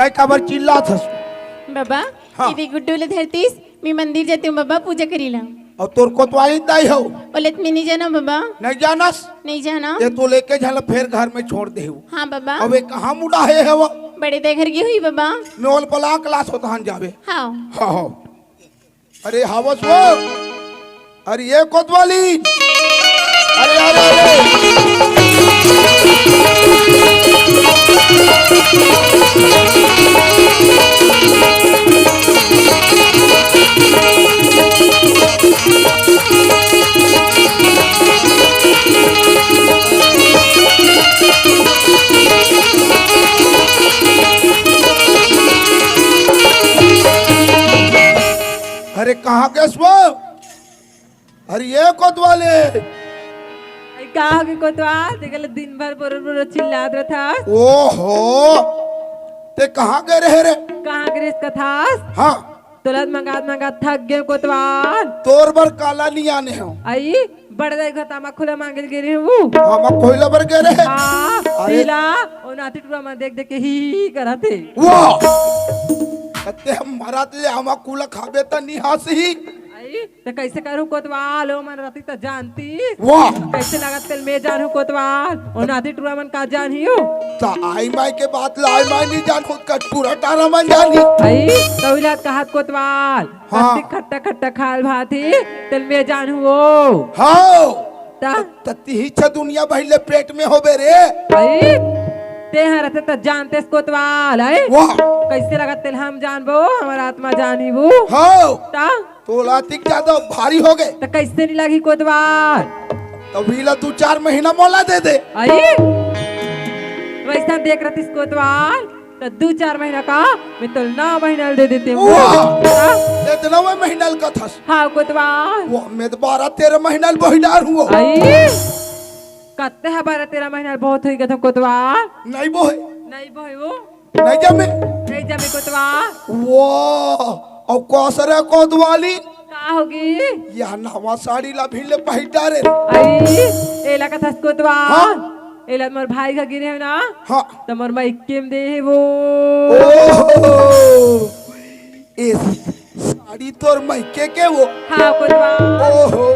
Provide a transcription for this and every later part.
काय काबर चिल्लात हस बाबा हाँ. इथे गुड्डूला धरतीस मी मंदिर जाते हूँ बाबा पूजा करीला और तोर कोतवाली दाई हो बोलत मैं नहीं जाना बाबा नहीं जानस नहीं जाना ये तो लेके झाला फिर घर में छोड़ दे हो हाँ बाबा अबे कहाँ मुड़ा है वो बड़े दे घर की हुई बाबा नोल पला क्लास होता हन जावे हाँ हाँ हाँ अरे हवस वो अरे ये कोतवाली अरे अरे अरे कहाँ के वो अरे ये कोतवाली कहा के कोतवाल देखल दिन भर बोर चिल्लात रहा ओहो ते कहाँ गए रहे रे कहाँ के इसका थास हाँ तुलत मंगात थक गए कोतवाल तोर बर काला नहीं आने हो आई बड़े दाई घतामा खुला मांगल गिरे हूँ हम कोयला बर गए रहे हाँ अरे पीला और नाती टुरा में देख देख के ही करते वाह अते हम मरात ले हम कुला खाबे त नहीं हंसी आई तो कैसे करूँ कोतवाल ओ मन राती तो जानती वाह कैसे लागत कल मैं जानू कोतवाल और नाती टुरा मन का जान ही हो ता आई माई के बात लाई माई नहीं जान खुद का पूरा टारा मन जानी आई तविलात कहात कोतवाल हाँ. खट्टा खट्टा खाल भाती तल मैं जानू हो हाँ ता तत्ती ही छ दुनिया भइले पेट में होबे रे आई ते रहते तो जानते कोतवाल आई वाह कैसे लगा तेल हम जानबो हमारा आत्मा जानी वो हाँ ता तोला तिक ज्यादा भारी हो गए तो कैसे नहीं लगी कोतवाल तो भीला 2-4 महीना मोला दे दे आई वैसा देख रहा थी कोतवाल तो 2-4 महीना का मैं तो 9 महीना दे देते हूँ वाह इतना में महीना का था हाँ कोतवाल वो मैं तो 12-13 महीना बहिदार हुआ आई कत्ते है 12-13 महीना बहुत हो गया था कोतवाल नहीं बोहे नहीं भाई वो नहीं जमे नहीं जमे कोतवाल वाह और कौसरे कोतवाली का होगी यह नवा साड़ी ला भीले पहिटा रे आई एला का था कोतवाल हाँ? एला मोर भाई का गिरे है ना हाँ तो मोर माई केम दे है वो ओहो इस साड़ी तोर मैके के वो हाँ कोतवाल ओहो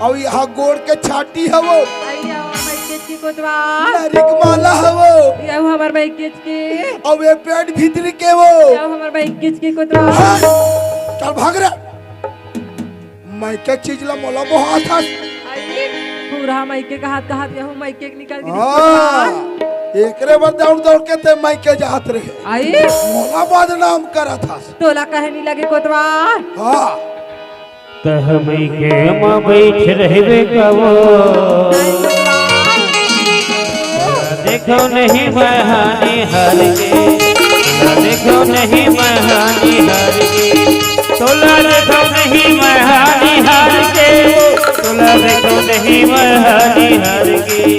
और यहाँ गोड़ के छाटी है वो आई आओ माई केच की कोतवाल नारिक माला है वो आओ हमार माई केच की और ये पेट भीतर के वो आओ हमार माई केच की कोतवाल हाँ, चल भाग रे मैके चीज ला मोला बहुत था आई पूरा माइके का हाथ यहूं माइके निकाल के हाँ एकरे बार दौड़ दौड़ के ते मैके जात रहे आई मोला बदनाम करा था तोला कहे नहीं लगे कोतवाल हाँ तह मई के माँ बैठ रहबे कबो देखो नहीं बहानी हार के देखो नहीं बहानी हार के तोला देखो नहीं बहानी हार के तोला देखो नहीं बहानी हार के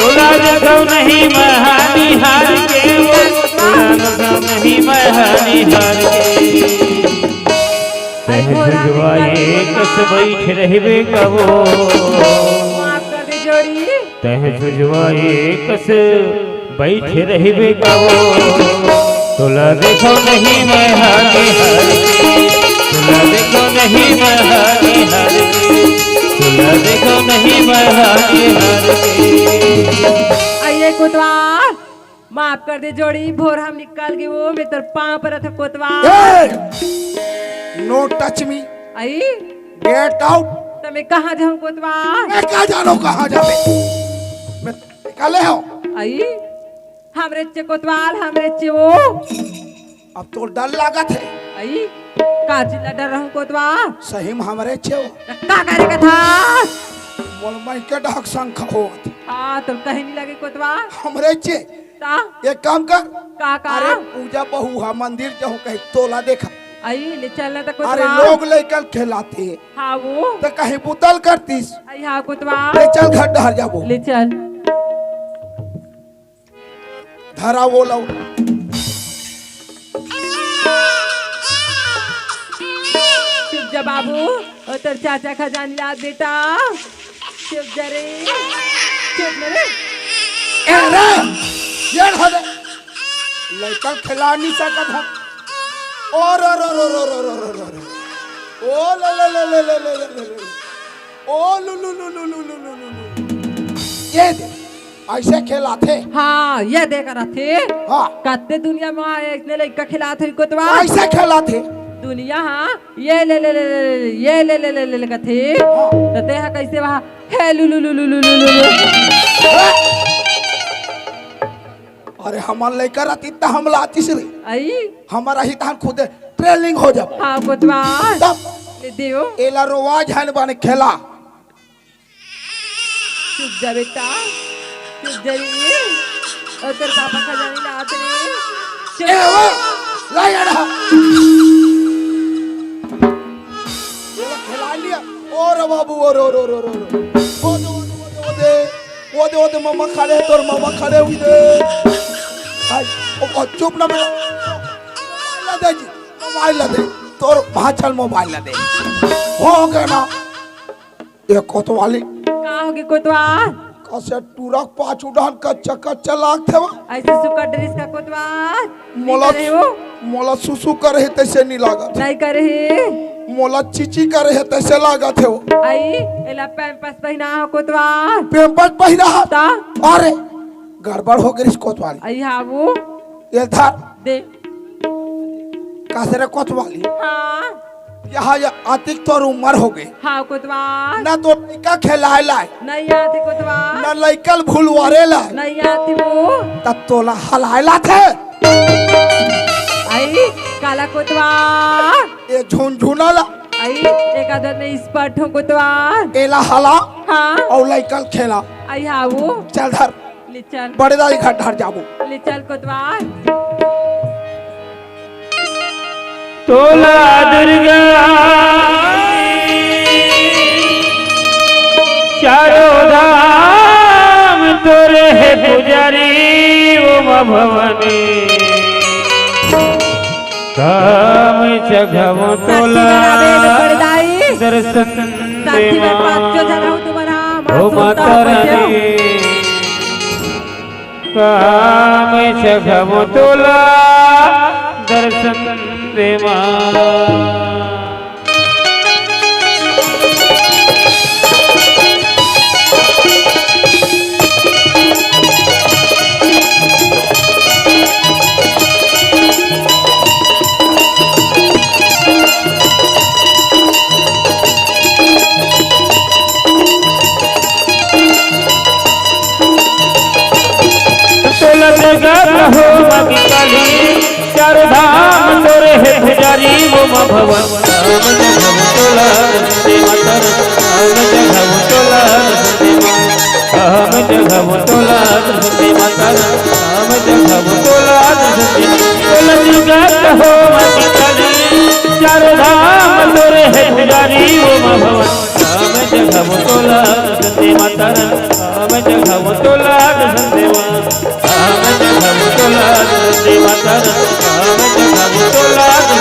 तोला देखो नहीं बहानी हार के तोला देखो नहीं बहानी हार के जुजवाए कस बैठ रहबे कबो माफ कर दे जोड़ी तह जुजवाए कस बैठ रहबे कबो तोला देखो नहीं मैं हारी हार के तोला देखो नहीं मैं हारी हार के तोला देखो नहीं मैं हारी हार के आइए कोतवाल माफ कर दे जोड़ी भोर हम निकाल के वो मैं तेरे पांव पर था कोतवाल no touch me I get out तो मैं कहाँ जाऊँ कोतवाल मैं क्या जानो कहाँ जावे मैं निकाले हो आई हमरे चे कोतवाल हमरे चे वो अब तो डर लागत है आई का चिल्ला डर रहूं कोतवाल सही में हमारे छे हो का करेगा था बोल मैं के डाक संख हो हाँ तो कहीं नहीं लगे कोतवाल हमरे छे ता एक काम कर का अरे पूजा बहु हा मंदिर जाऊं कहीं तोला देखा आई ले चलना तो अरे कोतवाल लोग लेकर खिलाते हाँ वो तो कहीं बुतल करतीस आई हाँ कोतवाल ले चल घर डहर जाबो ले चल धरा वो लो चुप जा बाबू और तेरे चाचा खजानी ला बेटा चुप जा रे चुप ना रे ए रे ये हदे लड़का खिला नहीं सकत हम और ओ ले ले ले ले ले ले ले ले ओ लु लु लु लु लु लु लु लु ये दे ऐसे खेला थे। हाँ ये देख रहा थे। हाँ कत्ते दुनिया में आए इतने लड़का खिला थे कोतवा ऐसे खेला थे दुनिया। हाँ ये ले ले ले ले ये ले ले ले ले ले थे तो देहा कैसे वहाँ है लु लु लु लु लु लु लु। अरे हमार लेकर आती त हमला आती से आई हमारा ही तान खुद ट्रेनिंग हो जाब। हाँ कोतवा तब देव एला रोवाज है बने खेला चुप जा बेटा चुप जा रे और तेरे पापा खजानी लाते रे ए वो लाया रहा ये खिला लिया और बाबू वो दे मम्मा खड़े तोर मम्मा खड़े हुई दे आई ओ चुप ना मोबाइल दे जी मोबाइल दे तोर भाचल मोबाइल दे हो गया ना ये कोतवाली कहाँ होगी कोतवा कसे टूरक पाँच उड़ान का चक्कर चला थे ऐसे सुकर ड्रेस का कोतवा मोला मोला सुसु करे तैसे नहीं लागत नहीं करे मोला चीची करे तैसे लागत है वो आई एला पैंपस पहना हो कोतवा पेम्पर पहिरा ता अरे गड़बड़ हो गई इस कोतवाली आई हाँ वो ये धर दे कासरे कोतवाली हाँ यहाँ या आतिक तो उम्र हो गई हाँ कोतवा ना तो लड़का खिलाए लाए नहीं आती कोतवा ना लड़कल भूलवारे लाए नहीं आती वो तब तोला हलाएला थे आई काला कोतवा ये झुनझुना ला आई एक आदर में इस पर ठो कोतवा एला हला हाँ और लड़कल खेला आई हाँ वो चल धर ले चल बड़े दाई घर धर जाबो ले चल कोतवा तोला दुर्गा चारों धाम तोरे है पुजारी उमा भवानी काम जगह तोला दर्शन ओ माता रानी काम जगह तोला दर्शन देवा हो मगी काली चारों धाम तोरे है पुजारी वो मां भवन तोला दे माता हम जगह तोला दे हम जगह तोला दे माता हम जगह तोला दे तोला दुर्गा हो मगी काली चारों धाम तोरे है पुजारी वो मां भवन हम जगह तोला दे माता हम जगह तोला दे हम जगह तोला दे माता हम जगह तोला दे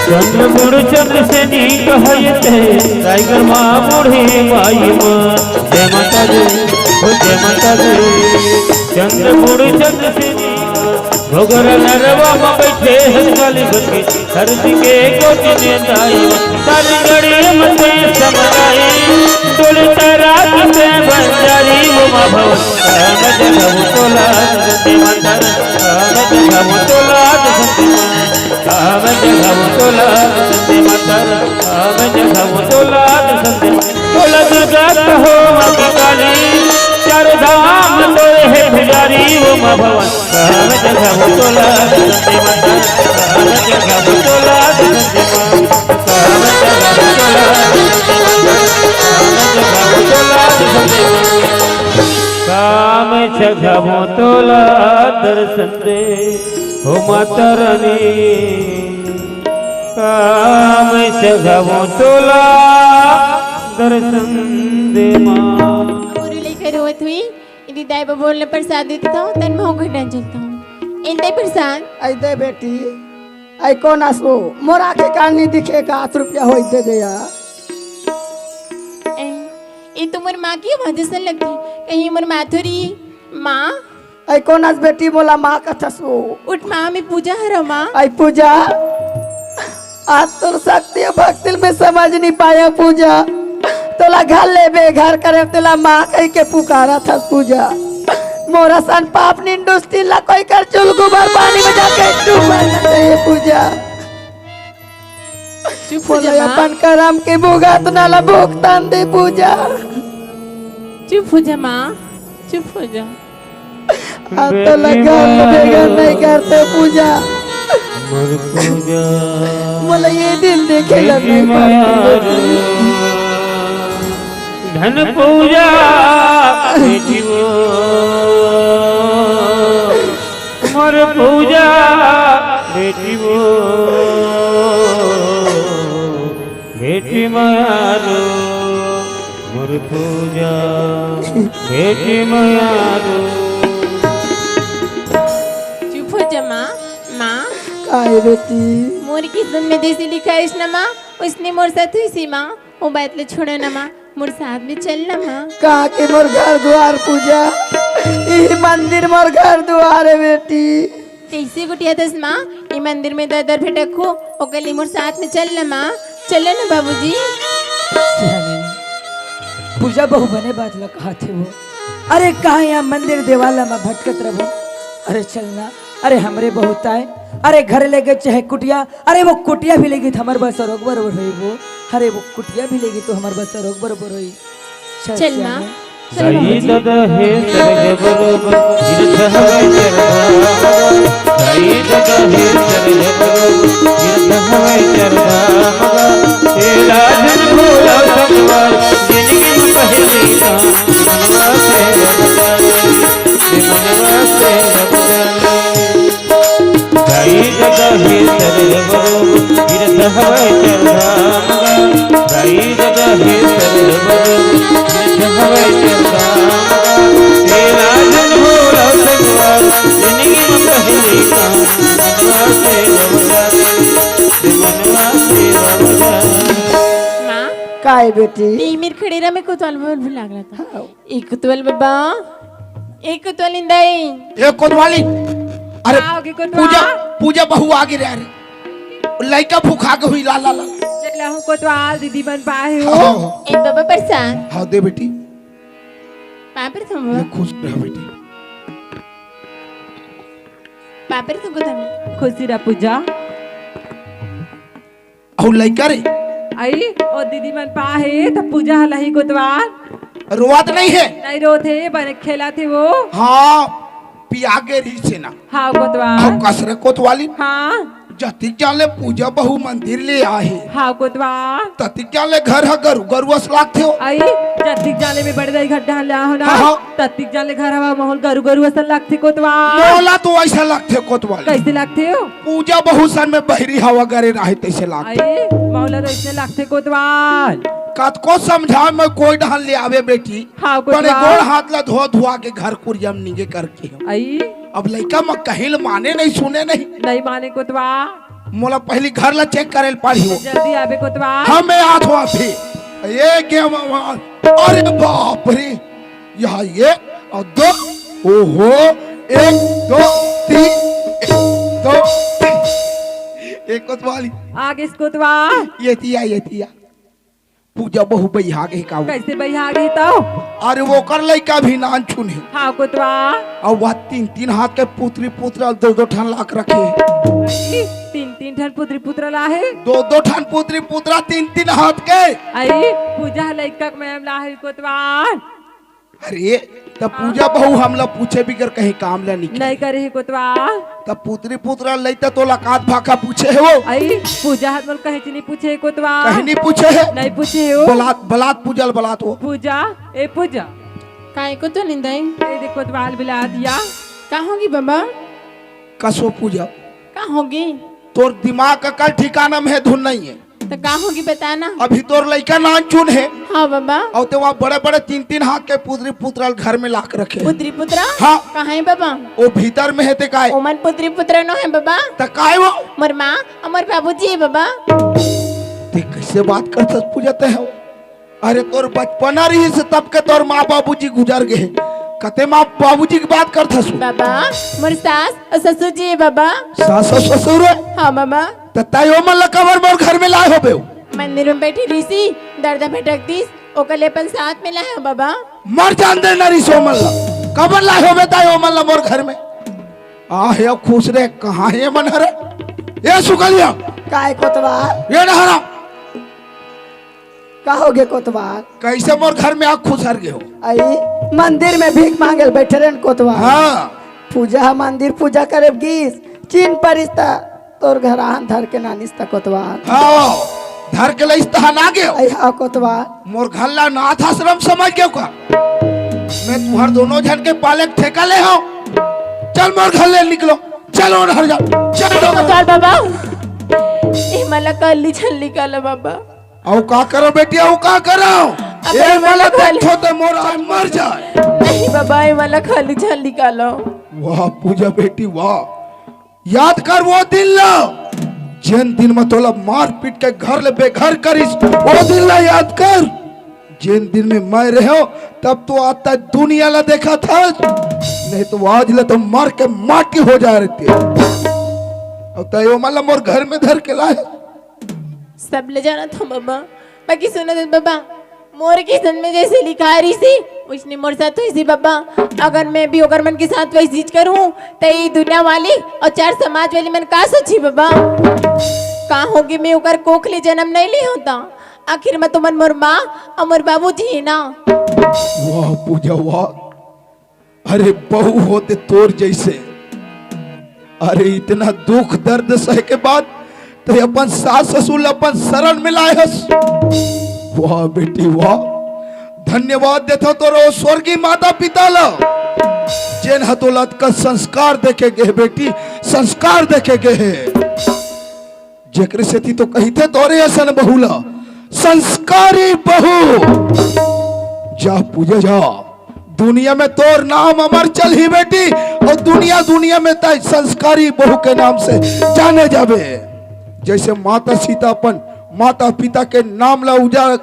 चंद्र मुड़ चंद्र से नीक होते टाइगर माँ बूढ़ी माई माँ जय माता दी जय माता दी चंद्र मुड़ चंद्र से भोगर नरवा में बैठे हंसली बच्चे हर दिखे कोटि ने दाई सारी गड़ी मते समराई डोल तारा से बंजारी वो माँ भवन हम जगह तोला दे माता हम जगह तोला हम जगह तोला दे माता हम जगह तोला दे तोला दुर्गा कहो माँ काली चारों धाम तोरे है पुजारी वो माँ भवन हम जगह तोला दे माता हम जगह तोला दे हम जगह तोला हम जगह तोला दे काम जगह तोला दर्शन दे हो माता रानी काम सगावो तोला दर्शन दे माँ मुरली लेकर होत हुई यदि दाई बोलने प्रसाद देता हूँ तन मैं घटना चलता हूँ इन दाई प्रसाद आई दे बेटी आई कौन आसो मोर आंखें कान नहीं दिखेगा 8 रुपया हो दे दे यार ये तो मोर माँ की आवाज से लगती कहीं मोर माथुरी माँ आई कौन आस बेटी बोला माँ का थसो उठ माँ मैं पूजा हरो माँ आई पूजा आज तो शक्ति भक्ति में समझ नहीं पाया पूजा तोला घर ले बे घर करे तोला माँ कह के पुकारा था पूजा मोरा सन पाप निंदुस्ती ला कोई कर चुल गुबर पानी में जाके डूबा ये पूजा चुप हो बोला जा माँ अपन करम के भुगत नाला भुगतान दे पूजा चुप हो जा माँ चुप हो जा अब तो लगा बेगर नहीं करते पूजा मोर पूजा बोला ये दिन देखे बेटी लगे धन पूजा बेटी वो मोर पूजा बेटी वो बेटी मारो मोर पूजा बेटी मारो चुप हो जा माँ माँ काय बेटी मोर किस्मत में जैसे लिखा है ना माँ उसने मोर साथ हुई सी माँ वो बात ले छोड़ो ना माँ मोर साथ में चलना माँ कहाँ के मोर घर द्वार पूजा ये मंदिर मोर घर द्वार है बेटी कैसे गुटिया दस माँ ये मंदिर में दर दर भटको ओके लिए मोर साथ में चलना माँ चलो ना बाबूजी पूजा बहु बने बात ला कहा थे वो अरे कहा यहाँ मंदिर देवाला में भटकत रहो अरे चलना अरे हमरे बहुत आए अरे घर ले गए चाहे कुटिया अरे वो कुटिया भी लेगी तो हमारे बस रोक बरोबर हुई वो अरे वो कुटिया भी लेगी तो हमारे बस रोक बरोबर हुई चल माँ साई दादा है सरग बरोबर गिरध हवाई चरदा साई दादा है सरग बरोबर गिरध हवाई चरदा मगा तेरा जन भोला सकवार जिंदगी में पहली मनवा से रब जाने साई दादा है सरग बरोबर गिरध हवाई चरदा मगा साई दादा है सरग बरोबर हवाई चलता तेरा जन हो सकवार जिंदगी में पहली मनवा से माँ काय बेटी ये मेरे खड़ेरा में कुतवाल बोल लागला था एक कुतवाल बाबा एक कुतवाल इंदाई ये कोतवाली अरे आओगे कोतवाल? पूजा पूजा बहु आगे रह रही लड़का भूखा के हुई ला ला ला चला हूँ कोतवाल दीदी बन पाए हो हाँ ए बाबा प्रसाद हाँ दे बेटी पापर थम ये खुश रह बेटी पापर तुमको थम खुशी रहा पूजा और लड़का रे आई ओ दीदी मन पाए तो पूजा हलाई कोतवाल रोवात नहीं है नहीं रो थे बने खेला थे वो हाँ पिया के रही से ना हाँ कोतवाल और कसरे कोतवाली हाँ जति क्या ले पूजा बहु मंदिर ले आहे हाँ कोतवाल तति क्या ले घर है गरु गरु असलाक थे आई जतिक जाने में बड़े दाई गड्ढा ला हो ना हाँ। ततिक जाने घर हवा माहौल गरु गरु असल लगते कोतवाल मोला तो ऐसा लगते कोतवाली कैसे लगते हो पूजा बहु सन में बहरी हवा करे रहे तैसे लागते आई मौला तो ऐसे लगते कोतवाल कत को समझा मैं कोई ढाल ले आवे बेटी हाँ बने कोतवाल गोड़ हाथ ला धो धुआ के घर कुरियम निगे करके आई अब लड़का में कहिल माने नहीं सुने नहीं नहीं माने कोतवाल मोला पहली घर ला चेक करे पड़ी हो जल्दी आवे कोतवाल हमें हाथ हुआ भी ये गेम अरे बाप रे यहाँ ये और दो ओहो 1 2 3 1 2 एक कोतवाली आगे इस कोतवाल ये तिया पूजा बहु बैहा के का कैसे बैठा गई तो अरे वो कर लड़का भी नान छुने हाँ कोतवाल और वह 3 हाथ के पुत्री पुत्र 2 ठान लाख रखे 3 ठन पुत्री पुत्र ला है 2 ठान पुत्री पुत्रा 3 हाथ के आई पूजा लड़का मैम ला है कोतवाल अरे तब पूजा बहु हमला पूछे बिगर कहीं काम ला निकले नहीं करे है कोतवाल तब पुत्री पुत्रा लैता तो लकात भाका पूछे है वो आई पूजा हाथ बोल कहे नहीं पूछे है कोतवाल कहीं नहीं पूछे है नहीं पूछे हो बलात पूजल बलात वो पूजा ए पूजा काय को तो निंदाई ए देख कोतवाल बिला दिया कहाँ होगी बाबा कसो पूजा कहाँ होगी तोर दिमाग का कल ठिकाना में है धुन नहीं है। तो का होगी बताना। अभी तोर लड़का नान चुन है हाँ बाबा। और तो वहाँ बड़े बड़े 3-3 हाथ के पुत्री पुत्र घर में ला के रखे। पुत्री पुत्रा हाँ। कहाँ है बाबा? वो भीतर में है ते काय ओमन पुत्री पुत्र नो है बाबा। त काय वो मोर माँ अमर बाबूजी है बाबा। ते कैसे बात करते पूजते हो? अरे तोर बचपना रही से तब के तोर माँ बाबूजी गुजर गए। कते माँ बाबूजी की बात करता सु बाबा मोर सास और ससुर जी है बाबा। सास और ससुर है हाँ बाबा। तताई ओ मन कवर मोर घर में लाए हो बे मंदिर में बैठी ऋषि दर्द भटक दिस ओकर लेपन साथ में लाया बाबा। मर जान दे नरी सोमल कबर लाए हो बेटा ओ मन मोर घर में आ हे खुश रे कहाँ है मन रे ये सुकलिया काय कोतवाल ये नहरा कहोगे कोतवाल? कैसे मोर घर में आग खुसर गए हो? आई मंदिर में भीख मांगे बैठे रहे कोतवाल। हाँ पूजा मंदिर पूजा करे गीस चीन परिस्ता तोर घर आन धर के नानिस्ता कोतवाल। हाँ धर के लइस तहन आ गए आई हाँ कोतवाल। मोर घर ला नाथ आश्रम समझ गयो का मैं तुहर दोनों जन के पाले ठेका ले हो। चल मोर घर ले निकलो चलो नहर जाओ चलो कोतवाल बाबा ए मला कल्ली छल्ली काला बाबा। औ का करो बेटी औ का करो अबे ए मला मला खाली- छोटे मोर आज मर जाए। नहीं बाबा ए मला खाली छल्ली कालो। वाह पूजा बेटी वाह याद कर वो दिन ला जिन दिन में तोला मार पीट के घर ले बेघर करिस वो दिन ला याद कर जिन दिन में मैं रहो तब तो आता दुनिया ला देखा था नहीं तो आज ले तो मार के माटी हो जा रही थी और तयो मतलब मोर घर में धर के लाए सब ले जाना था बाबा। बाकी सुनो तो बाबा मोर किस्मत में जैसे लिखा रही सी उसने मोर साथ हुई सी बाबा। अगर मैं भी अगर मन के साथ वही चीज करूं तो ये दुनिया वाली और 4 समाज वाली मन का सोची बाबा। कहाँ होगी मैं ओकर कोख ले जन्म नहीं ली होता आखिर में तो मन मोर माँ और मोर बाबूजी है ना। वाह पूजा वाह अरे बहू होते तोर जैसे अरे इतना दुख दर्द सह के बाद तो अपन सास ससुर अपन शरण में लाए हस। वाह बेटी वाह धन्यवाद देता तोरो स्वर्गीय माता पिता ला जेन हतोलत का संस्कार देखे गए बेटी संस्कार देखे गए जेकर से थी तो कहते तोरे असन बहुला संस्कारी बहू जा पूजा जा दुनिया में तोर नाम अमर चल ही बेटी और दुनिया दुनिया में तय संस्कारी बहू के नाम से जाने जावे जैसे माता सीता अपन माता पिता के नाम ला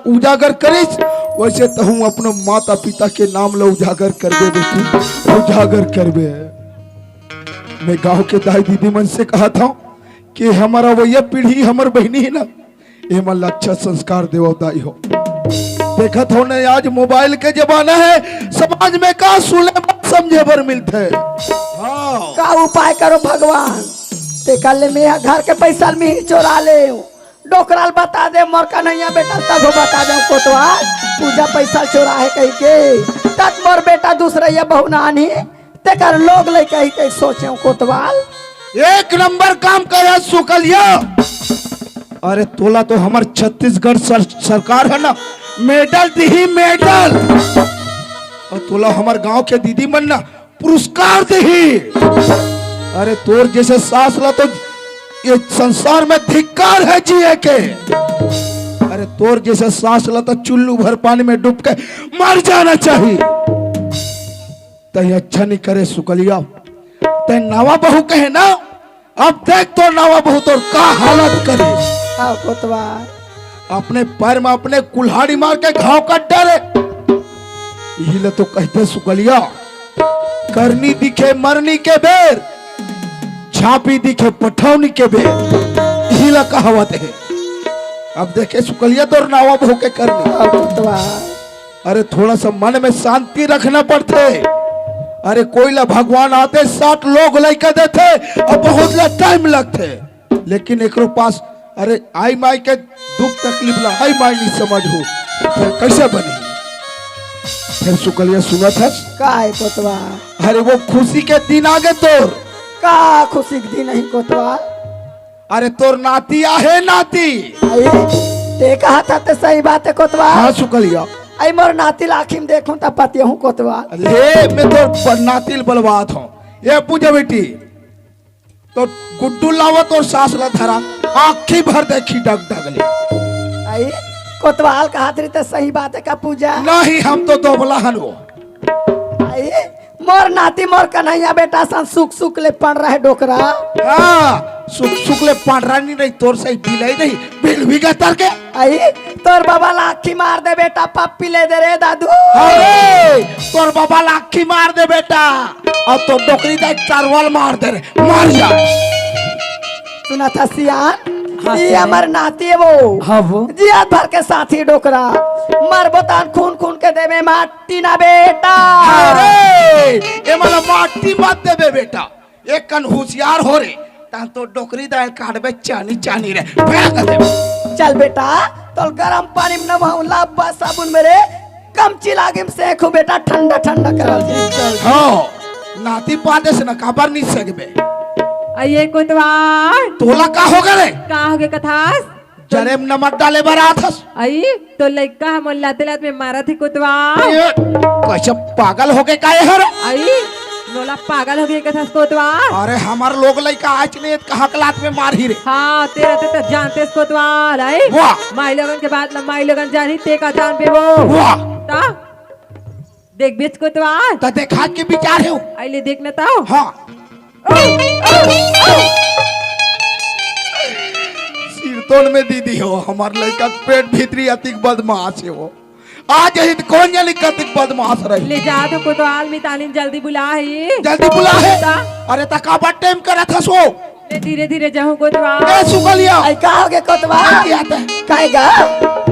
उजागर करिस वैसे तहू अपने माता पिता के नाम ला उजागर करबे बेटी उजागर करबे। मैं गांव के दाई दीदी मन से कहा था कि हमारा वही पीढ़ी हमार बहनी है ना ये मन अच्छा संस्कार देव दाई हो। देखा तो ने आज मोबाइल के जमाना है समाज में का सुने समझे भर मिलते हाँ का उपाय करो भगवान ते कल में घर के पैसा में ही चोरा ले डोकराल बता दे मोर कन्हैया बेटा तब बता दे कोतवाल पूजा पैसा चोरा है कही के तक मोर बेटा दूसरा ये बहु नानी ते कर लोग ले कही के सोचे कोतवाल। एक नंबर काम कर सुकलिया अरे तोला तो हमार छत्तीसगढ़ सरकार है ना मेडल दी मेडल और तोला हमार गांव के दीदी मन ना पुरस्कार दी। अरे तोर जैसे सास ला तो ये संसार में धिक्कार है जिए के। अरे तोर जैसे सास ला तो चुल्लू भर पानी में डूब के मर जाना चाहिए। तय अच्छा नहीं करे सुकलिया तय नवा बहू कहे ना अब देख तो नवा बहू तो का हालत करे। हाँ कोतवाल अपने पैर में अपने कुल्हाड़ी मार के घाव काट डाले यही तो कहते सुकलिया करनी दिखे मरनी के बेर छापी दिखे पठौनी के बेर यही कहावत है। अब देखे सुकलिया तो नावा बहू के करनी। हाँ कोतवाल अरे थोड़ा सा मन में शांति रखना पड़ते। अरे कोई ला भगवान आते 60 लोग लैके देते और बहुत ला टाइम लगते लेकिन एक पास अरे आई माई के दुख तकलीफ ला आई माई नहीं समझ हो फिर कैसे बनी। फिर सुकलिया सुना था का है कोतवाल? अरे वो खुशी के दिन आगे तोर का खुशी के दिन नहीं कोतवाल? अरे तोर नाती आहे नाती आई ते कहा था ते सही बात है कोतवाल। हाँ सुकलिया आई मोर नाती लाखिम देखूं ता पति हूं कोतवाल। ले मैं तो नातिल बलवात हूँ ये पूजा बेटी तो गुड्डू लावत और सास ला धरा आखी भर देखी डग डगले। आई कोतवाल कहा तो सही बात है का पूजा। नहीं हम तो दोबला हन वो। आई मोर नाती मोर कन्हैया बेटा सन सुख सुख ले पड़ रहा है डोकरा। हाँ सुख सुख ले पांडरा नहीं तोर सही बिलाई नहीं बिल भी गतर के। आई तोर बाबा लाखी मार दे बेटा पप्पी ले दे रे दादू। अरे तोर बाबा लाखी मार दे बेटा और तो डोकरी का चारवाल मार दे रे मार जा। सुना था सियान हाँ, ये सुने। हमार नाती है वो। हाँ वो जियाद भर के साथी डोकरा मर बोतान खून खून के देवे माटी ना बेटा। अरे ये मला माटी मत देबे बेटा एक कन होशियार हो रे ता तो डोकरी दाल काटबे चानी चानी रे फेंक दे। चल बेटा तो गरम पानी में नहाऊ लाबा साबुन मेरे कम चिलागिम सेखो बेटा ठंडा ठंडा करल। हाँ नाती पादे से न काबर नहीं सकबे। आइए कोतवाल तोला का हो गए का हो गए कथास। जरे में नमक डाले बराथस। आई तो लड़का हम लाते लाते में मारा थे कोतवाल। ये कैसे पागल हो गए काहे हर। आई नोला पागल हो गए कथास कोतवाल। अरे हमार लोग लइका आज ने कहा कलात में मार ही रे। हाँ तेरा तो जानते कोतवाल। आई वाह माई लोगन के बाद माई लोगन जानी ते का जान पे वो वाह ता देख बेच कोतवाल। तो देखा के विचार है आइले देखना ताओ। हाँ सिरतोन में दीदी हो हमार लड़का पेट भीतरी अतिक बदमाश है वो आज ही कौन जानी कतिक बदमाश रही। ले जा तो कोतवाल में तालीम जल्दी बुला है। जल्दी बुला है। ता अरे तकाबा टाइम करा था सो ले धीरे धीरे जाऊं कोतवाल। ए सुकलिया आई का हो गए कोतवाल क्या आता है काहेगा।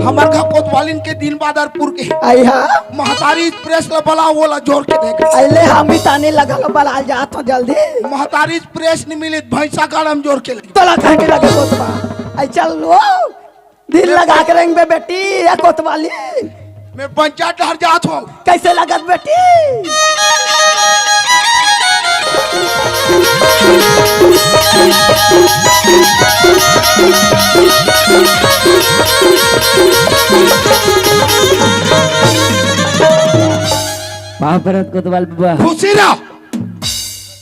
हमार घर कोतवालिन के दिन बादरपुर के आई हाँ महतारी प्रेस ला बला वो ला जोर के देख अले हम भी ताने लगल बलाल जात हो जल्दी। महतारी प्रेस नहीं मिली भैंसा का हम जोर के लगी। तोला कहे के लगे कोतवाल। आई चल लो दिल लगा के रेंग बे बेटी या कोतवाली मैं पंचायत डर जात हूँ। कैसे लगत बेटी। महाभारत कोतवाल बाबा खुशी रहो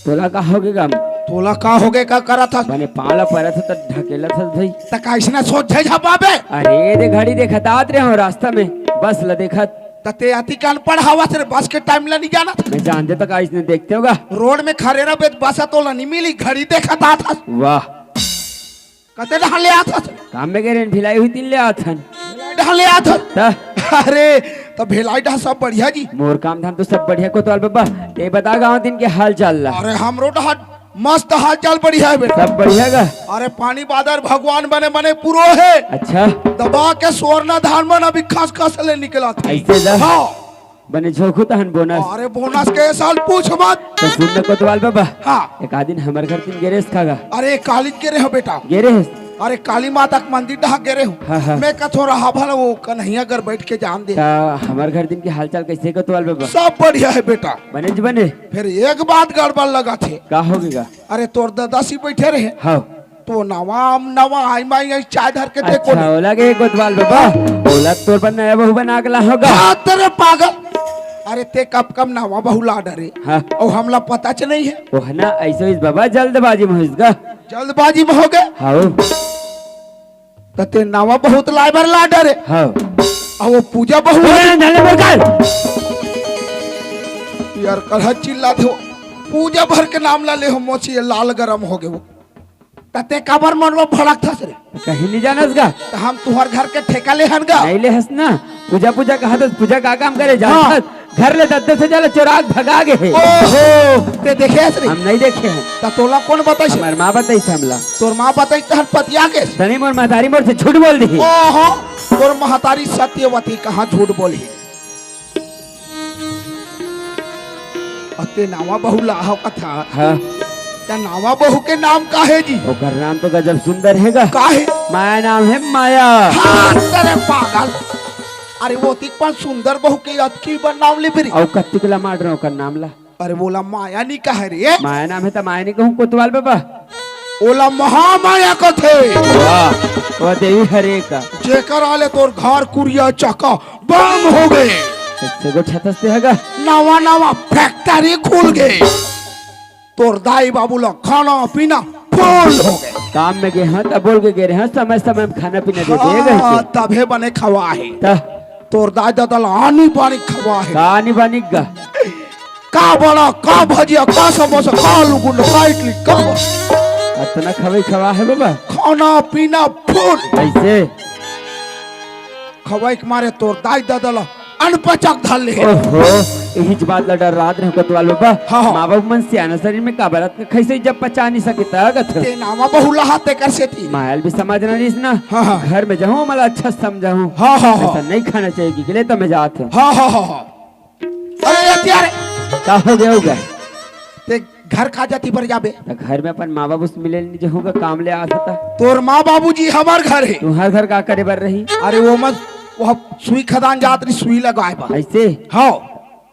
तोला का हो गए काम तोला का हो गए का करा था मैंने पाला पड़ा था तो ढकेला था भाई। तका इसने सोच है झपाबे अरे दे घड़ी देखत आत रहे हो रास्ता में बस ला देखत तते अति कान पढ़ हवा से बस के टाइम ला नहीं जाना था। मैं जानते तक इसने देखते होगा। रोड में खड़े रहे बसा तो ला नहीं मिली घड़ी देखा था वाह कते ढाल ले आता काम में गए भिलाई हुई तीन ले आथन ढाल ले आता ता अरे तो भेलाई ढा सब बढ़िया जी। मोर काम धाम तो सब बढ़िया कोतवाल बाबा ये बता गाँव दिन के हाल चाल ला। अरे हम रोड मस्त हाल चाल बढ़िया है बेटा। सब बढ़िया गा। अरे पानी बादर भगवान बने बने पूरो है अच्छा दबा के सोरना धान बना अभी खास खास ले निकला था। ऐसे जा हाँ बने झोंकू तहन बोनस अरे बोनस के साल पूछ मत। तो सुन न कोतवाल बाबा हाँ एक आदिन हमारे घर तीन गेरेस खागा अरे काली गिरे हो बेटा। गेरेस अरे काली माता का मंदिर ढहा गिरे हो। हाँ, हाँ। मैं कथो रहा भला वो कन्हैया घर बैठ के जान दे। ता हमारे घर दिन के हाल चाल कैसे कोतवाल बाबा सब बढ़िया है बेटा। बने जी बने फिर एक बात गड़बड़ लगा थे। का हो गएगा। अरे तोर दादासी बैठे रहे हाँ तो नवा आई माई चाय धर के देखो अच्छा ओला के कोतवाल बाबा ओला तोर पर नया बहू बना के ला होगा। हाँ, तेरे पागल अरे ते कब कब नवा बहू ला डरे हाँ और हमला पता च नहीं है। वो है ना ऐसे इस बाबा जल्दबाजी में होगा। जल्दबाजी में हो गए हाँ तो ते नवा बहुत लाइबर ला डरे हाँ और वो पूजा बहू यार कल चिल्ला थे पूजा भर के नाम ला ले हो मोची लाल गरम हो गए वो तते काबर मन में भड़क था रे। कहीं नहीं जाना गा तो हम तुहर घर के ठेका ले हन गा नहीं ले हंसना पूजा पूजा कहा तो पूजा का काम करे जा हाँ। घर ले दद्दे से जाला चोराक भगा गए। ओहो ते देखे हस रे हम नहीं देखे हैं त तोला कौन बताई हमार माँ बताई हमला तोर मां बताई तहर पतिया के तनी मोर महतारी मोर से झूठ बोल दी। ओहो तोर महतारी सत्यवती कहाँ झूठ बोली अते नावा बहू लाहो कथा हाँ त्या नावा बहू के नाम का है जी। ओकर नाम तो गजब सुंदर हैगा। का है माया नाम है माया। हाँ तेरे पागल अरे वो तिक पर सुंदर बहू के अतकी बर नाम ले फिर और कत्तिकला मार रहा ओकर नाम ला। अरे बोला माया नहीं कहे रे माया नाम है तो माया नहीं कहूँ कोतवाल बाबा। ओला महामाया को थे वाह वो देवी हरे का जेकर आले तोर घर कुरिया चक्का बम हो गए इससे को छतस हैगा। नवा नवा फैक्ट्री खुल गए तोर दाई बाबू ला खाना पीना फूल हो गए। काम में गए हैं तब बोल के गए हैं समय समय में खाना पीना दे देगा हाँ, तभे बने खवा है ता तोर दादा दल आनी पानी खवा है। कहानी बनी गा का बड़ा का भजिया का समोसा का आलू गुंडा का इडली का इतना खवाई खवा है बाबा खाना पीना फूल ऐसे खवाई के मारे तोर दादा दल अनपचक धल ले। ओहो यही बात ला डर रात रहे कतवाल बाबा हाँ, हाँ। माँ बाप मन सियाना शरीर में काबरत कैसे जब पचा नहीं सके तगत ते नामा बहुला हाथे कर से थी। मायल भी समझ रही ना हाँ, हाँ। घर में जाऊँ मला अच्छा समझाऊँ हाँ, हाँ, हाँ। ऐसा नहीं खाना चाहिए कि ले तो मैं जाता हूँ हाँ हाँ हाँ हाँ अरे ये त्यारे क्या हो गया होगा ते घर खा जाती पर जाबे तो घर में अपन माँ बाबू से मिले नहीं जो होगा काम ले आ सकता तोर माँ बाबूजी हमार घर है। तू हर घर का करे बर रही अरे वो मत वो सुई खदान जात रही सुई लगाए बा। ऐसे हाँ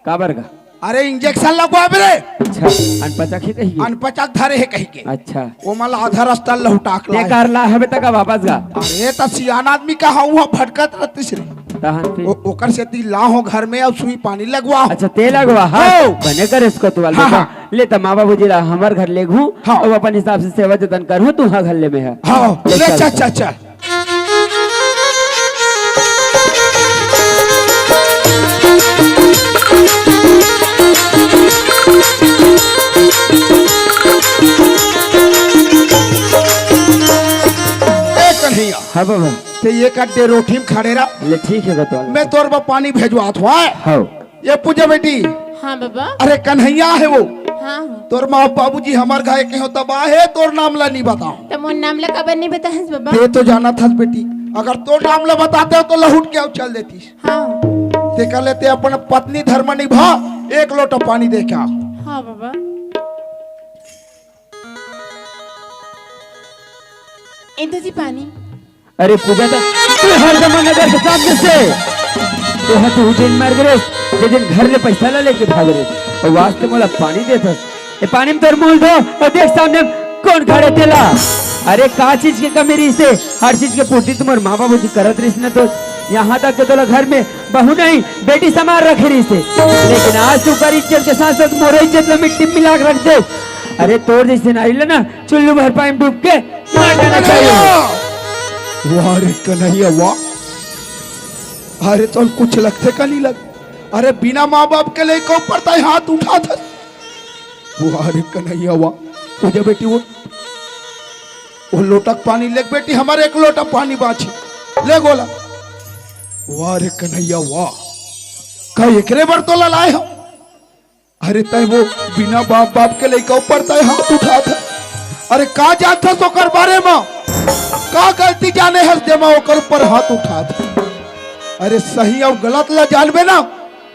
काबर का अरे इंजेक्शन लगवाए रे अच्छा अनपचा की कही अनपचक धरे है कहीं के अच्छा वो मला आधा रास्ता लहुटाक ये ला। कर ला हमें तक वापस गा अरे त सियान आदमी का हाँ वहाँ भटकत रहती रे तहन फिर ओकर से ती ला हो घर में और सुई पानी लगवा अच्छा तेल लगवा हाँ हो। बने कर इसको तू हाँ, हाँ। ले तो माँ बाबू जी ला हमार घर ले घूँ हाँ। और अपन हिसाब से सेवा जतन करूँ तू हाँ घर ले में है हाँ ले ले चल। चल चल चल ए कन्हैया हाँ बाबा ते ये कड्डे रोटी में खड़े रहा ले ठीक है तो मैं तोर बा पानी भेजवा था हाँ ये पूजा बेटी हाँ बाबा अरे कन्हैया है वो हाँ तोर माँ बाबूजी हमार गाय के हो तबाह है तोर नाम ला नहीं बताओ तो मोर नाम ला कबर नहीं बता हंस बाबा ते तो जाना था बेटी अगर तो नाम ला बताते हो तो लहुट के चल देती हाँ ते कर लेते अपन पत्नी धर्म निभा एक लोटा पानी दे के आ। हाँ बाबा इंदु जी पानी अरे पूजा तो तू हर जमा नगर के सामने से तो है तू दिन मर गए जे दिन घर ले पैसा ला लेके भाग रहे और वास्ते मोला पानी देता ये पानी में तोर मुंह धो और देख सामने कौन खड़े तेला अरे का चीज के कमी रही से हर चीज के पूर्ति तुम्हारे माँ बाबू जी करत रही ना तो यहाँ तक के तोला घर में बहू नहीं बेटी समार रख रही से लेकिन आज तू कर इज्जत के साथ साथ मोरे इज्जत में मिट्टी मिला के रख दे अरे तोर जैसे नाइल ना चुल्लू भर पाए डूब के मार देना चाहिए वाह रे कन्हैया वाह अरे तो कुछ लगते का नहीं लग अरे बिना माँ बाप के लिए कौन पड़ता है हाथ उठा था वाह रे कन्हैया वाह तुझे बेटी वो लोटक पानी ले बेटी हमारे एक लोटा पानी बाछी ले गोला वाह रे कन्हैया वाह का एकरे बार तो लाए हम अरे तय वो बिना बाप बाप के लिए कौन पड़ता है हाथ उठा था अरे का जात था सोकर बारे में का गलती जाने हंस दे मैं ओकर ऊपर हाथ उठा था अरे सही और गलत ला जानबे ना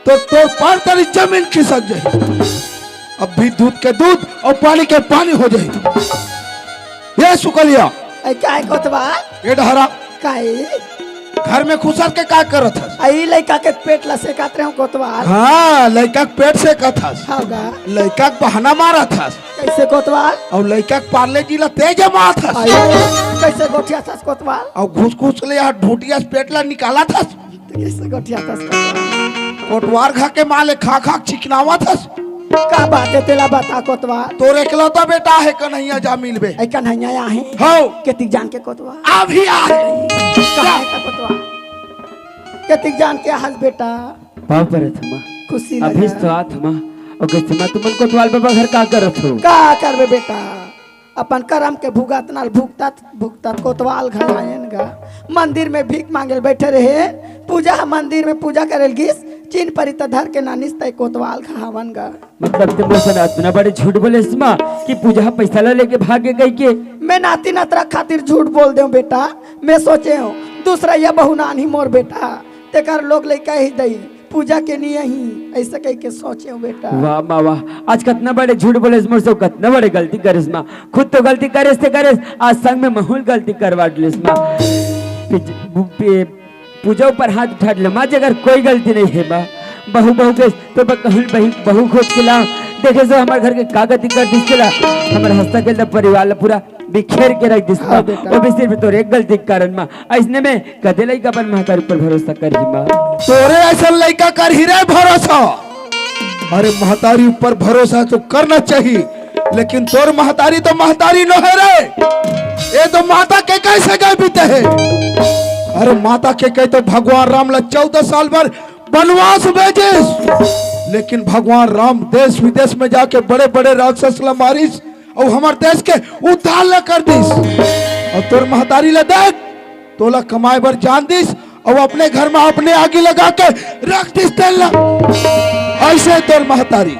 तो तोर पार तेरी जमीन खिसक जाए अब भी दूध के दूध और पानी के पानी हो जाए ये सुकलिया आई काय कोतवा ये डहरा काय घर में खुसर के का करत हस आई लइका के पेट ला से काट रहे हूं कोतवा हाँ लड़का के पेट से कथ हस हाउगा लड़का के बहाना मारत हस कैसे कोतवा और लड़का के पार्ले जी ला तेज मारत हस आई कैसे गोठिया था कोतवा और घुस घुस ले यार ढूंढिया से पेट ला निकाला था कैसे गोठिया था कोटवार खा के माले खा खा चिकनावा था का बात है तेला बता कोतवा तोर एकलौता बेटा है कन्हैया जा मिलबे आई कन्हैया आहे हो केतिक जान के कोतवा अभी आ कहा है का कोतवा केतिक जान के हस बेटा पाव पर थमा खुशी अभी लगा तो आ थमा और कैसे मैं तुमन को तवाल बाबा घर का करत हो का करबे बेटा अपन करम के भुगत नाल भुगतत भुगतत कोतवाल घलायन गा मंदिर में भीख मांगल बैठे रहे पूजा मंदिर में पूजा करेल गिस चीन परी त धर के नानिस तय कोतवाल खावन गा मतलब तुम सना इतना बड़े झूठ बोले इसमा कि पूजा पैसा ला लेके भागे गई के मैं नाती नतरा खातिर झूठ बोल दे बेटा मैं सोचे हूँ दूसरा यह बहु नानी मोर बेटा तेकर लोग लेके ही दई पूजा के लिए ही ऐसा कह के सोचे हूँ बेटा वाह माँ वाह आज कितना बड़े झूठ बोले इसमें से कितना बड़े गलती करे इसमा खुद तो गलती करे से करे आज संग में महूल गलती करवा डले इसमा पूजा ऊपर हाथ उठा ले माँ अगर कोई गलती नहीं है माँ बहू बहू के तो कहूँ बहू खोज के लाओ देखे सो हमारे घर के कागज कर दिस के ला हमारे हंसता के परिवार पूरा बिखेर के रख दिस हाँ बेटा। वो भी सिर्फ तो एक गलती के कारण माँ ऐसने में कदे लई का अपन महाकार ऊपर भरोसा कर ही माँ तोरे ऐसा लड़का कर ही रहे भरोसा अरे महतारी ऊपर भरोसा तो करना चाहिए लेकिन तोर महतारी तो महतारी न है रे। ये तो माता के कैसे गए बीते है। अरे माता के कहे तो भगवान राम ला 14 साल भर वनवास भेजिस, लेकिन भगवान राम देश विदेश में जाके बड़े बड़े राक्षस ला मारिस और हमारे देश के उद्धार ला कर दिस। और तोर महतारी ला देख तोला कमाए बर जान दिस और अपने घर में अपने आगे लगा के रख दिस तेल ला। ऐसे तोर महतारी।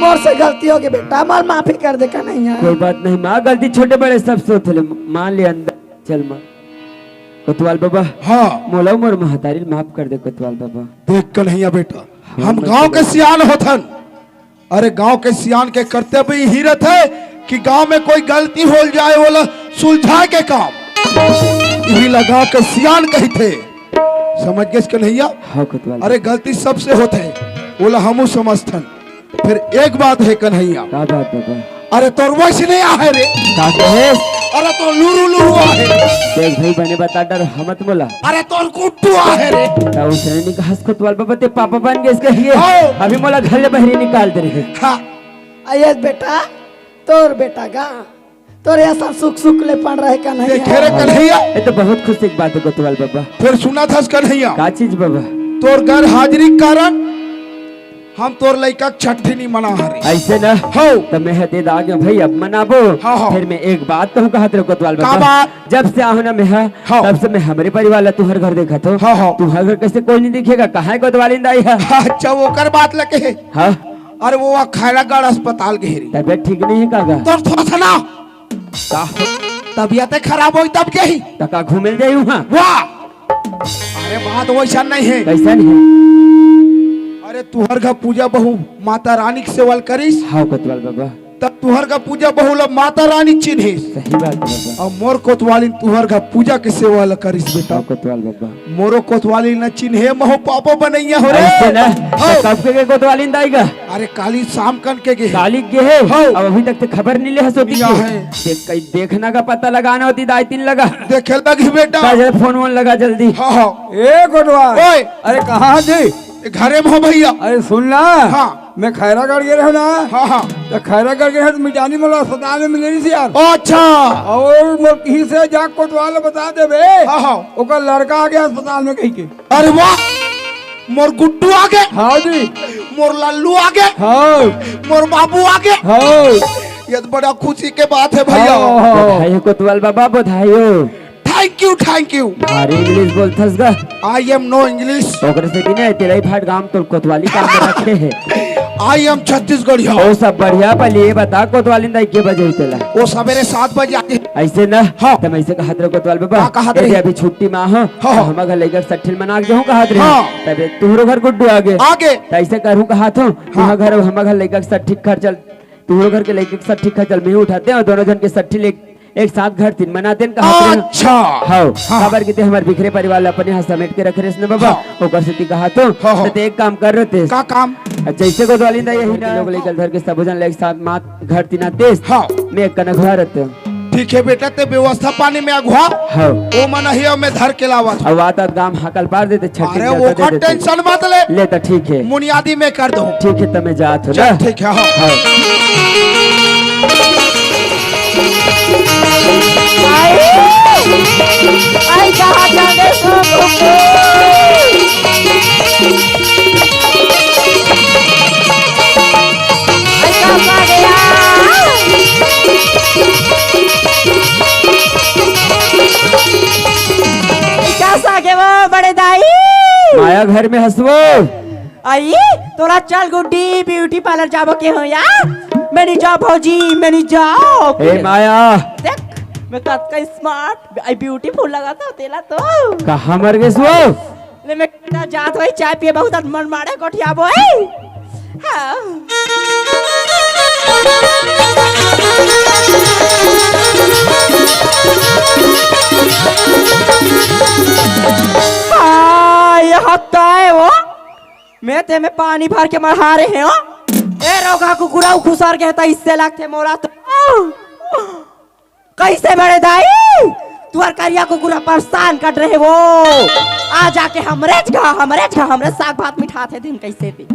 मोर से गलती हो गई बेटा, मार माफी कर दे का नहीं है। कोई बात नहीं माँ, गलती छोटे बड़े सब से होते मान ले अंदर चल माँ। कोतवाल बाबा हाँ मोला मोर महतारी माफ कर दे कोतवाल बाबा। देख कन्हैया बेटा, हम गांव के सियान होथन। अरे गांव के सियान के कर्तव्य ही रहते कि गांव में कोई गलती हो जाए वाला सुलझाए के काम यही लगा के सियान कही थे। समझ गए कन्हैया? हाँ कोतवाल। अरे गलती सबसे होते बोला हमू समझथन। फिर एक बात है कन्हैया। क्या बात बाबा? अरे तोर वैसे नहीं आहे रे। का कहे? अरे तो लुरु लुरु आहे। देख भाई बने बता डर हमत मोला। अरे तोर कुट्टू आहे रे। ता उसने नहीं कहा कोतवाल बाबा ते पापा बन गए इसके लिए। हाँ। अभी मोला घर ले बहरी निकाल दे रहे। हाँ आइए बेटा, तोर बेटा गा तोरे ऐसा सुख सुख ले पड़ रहे का नहीं देखे रे कन्हैया। ये तो बहुत खुशी की बात है कोतवाल बाबा। फिर सुना था कन्हैया का चीज बाबा? तोर घर हाजिरी के कारण हम तोर लड़का छठी नहीं मना रही। ऐसे ना हो तो मैं दे दागे भाई अब मनाबो। हाँ। फिर मैं एक बात कहूँ कहा तेरे कोतवाल का बाबा। बात? जब से आहू ना मैं हाँ। तब से मैं हमारे परिवार ला तुहर घर देखा तो हाँ। तुहर घर कैसे कोई नहीं दिखेगा। कहाँ है कोतवाल इंदाई है? अच्छा वो कर बात लगे है। हाँ अरे वो खैरागढ़ अस्पताल घेरी तबियत ठीक नहीं है कागा? तो थोड़ा सा ना का तबियत खराब हुई तब के ही तका घूमे जाई वहाँ? वाह। अरे बात वैसा नहीं है। कैसा नहीं है? अरे तुहर का पूजा बहु माता रानी के सेवल करिस हाँ कोतवाल बाबा तब तुहर का पूजा बहु ला माता रानी चिन्हिस सही बात है बाबा। और मोर कोतवाली तुहर का पूजा के सेवल करिस बेटा। हाँ कोतवाल बाबा। मोरो कोतवाली न चिन्हे महो पापो बनैया हो रे। ऐसे ना हाँ। तो कब के कोतवाल इंदाईगा? अरे काली शाम कन के गे काली के है हाँ। अब अभी तक तो खबर नहीं ले हसोती लिया है। देख कहीं देखना का पता लगाना होती दाई तीन लगा देखे लगी बेटा। फोन वोन लगा जल्दी। हाँ हाँ ए कोटवाल, ओए अरे कहाँ थी? घरे में हो भैया। अरे सुन ना। हाँ। मैं खैरागढ़ गए रहा ना। हाँ हाँ तो खैरागढ़ गए तो मिटानी वाला अस्पताल में मिले थी यार। अच्छा और मोर कहीं से जा कोटवाल बता दे बे। हाँ हाँ ओकर लड़का आ गया अस्पताल में कहीं के। अरे वाह मोर गुड्डू आगे हाँ जी मोर लल्लू आगे हाँ मोर बाबू आगे। हाँ ये तो बड़ा खुशी के बात है भैया। हाँ। बधाई कोतवाल बाबा बधाई हो। थैंक यू भारी इंग्लिश बोलथस गा। I am no English. ओकरे से भी नहीं तेरा ही फाट गांव तो कोतवाली काम में रखे है। I am Chhattisgarh. ओ सब बढ़िया पहले ये बता कोतवाली दाई के बजे तेला? वो सवेरे 7 बजे आते। ऐसे ना हाँ। तुम ऐसे कहा रे कोतवाल बाबा। हाँ, कहत रही। अभी छुट्टी में हो हाँ। हम घर लेकर सट्ठिल मना के कहा रे। हाँ। तबे तुहरो घर गुड्डू आगे आगे ऐसे करूँ कहा तो तुहा घर हम घर लेकर सट्ठी खर्चल तुहरो घर के लेकर सट्ठी खर्चल में उठाते हैं और दोनों जन के सट्ठी एक साथ घर तीन मनाते हैं कहा। अच्छा हाँ खबर की हमारे बिखरे परिवार अपने यहाँ समेट के रख रहे बाबा। ओकर से कहा तो एक काम कर रहे थे का काम। जैसे को वाली यही लोग लेकर घर के सब जन एक साथ मात घर तीना तेज हाँ मैं एक कनघा रहते ठीक है बेटा ते व्यवस्था पानी में अगवा हाँ वो मन ही में धर के लावा। अब आता गांव हाकल पार देते छठी अरे वो का टेंशन मत ले ले तो ठीक है मुनियादी में कर दो। ठीक है तो मैं जात हो ना। चल ठीक है। हाँ हाँ आई कहाँ जाने को आई कहाँ गया? कैसा के वो बड़े दाई? माया घर में हंसवो। आई तोरा चल गुड्डी ब्यूटी पार्लर जाबो के हो यार। मैंने जाओ भौजी मैंने जाओ। ए माया देख मैं कत का स्मार्ट आई ब्यूटीफुल लगा था तेला तो। कहाँ मर गए सो? ले मैं ना जात वही चाय पिए बहुत मन मारे गोठिया बोए। हाँ हाँ यहाँ का है वो? मैं ते में पानी भर के मरहा रहे हो। ए रोगा कुकुरा खुसार कहता इससे लगते मोरा तो कैसे बड़े दाई तुअर करिया कुकुरा परेशान कर रहे वो। आ जाके हमरे साग भात मिठाते दिन कैसे भी।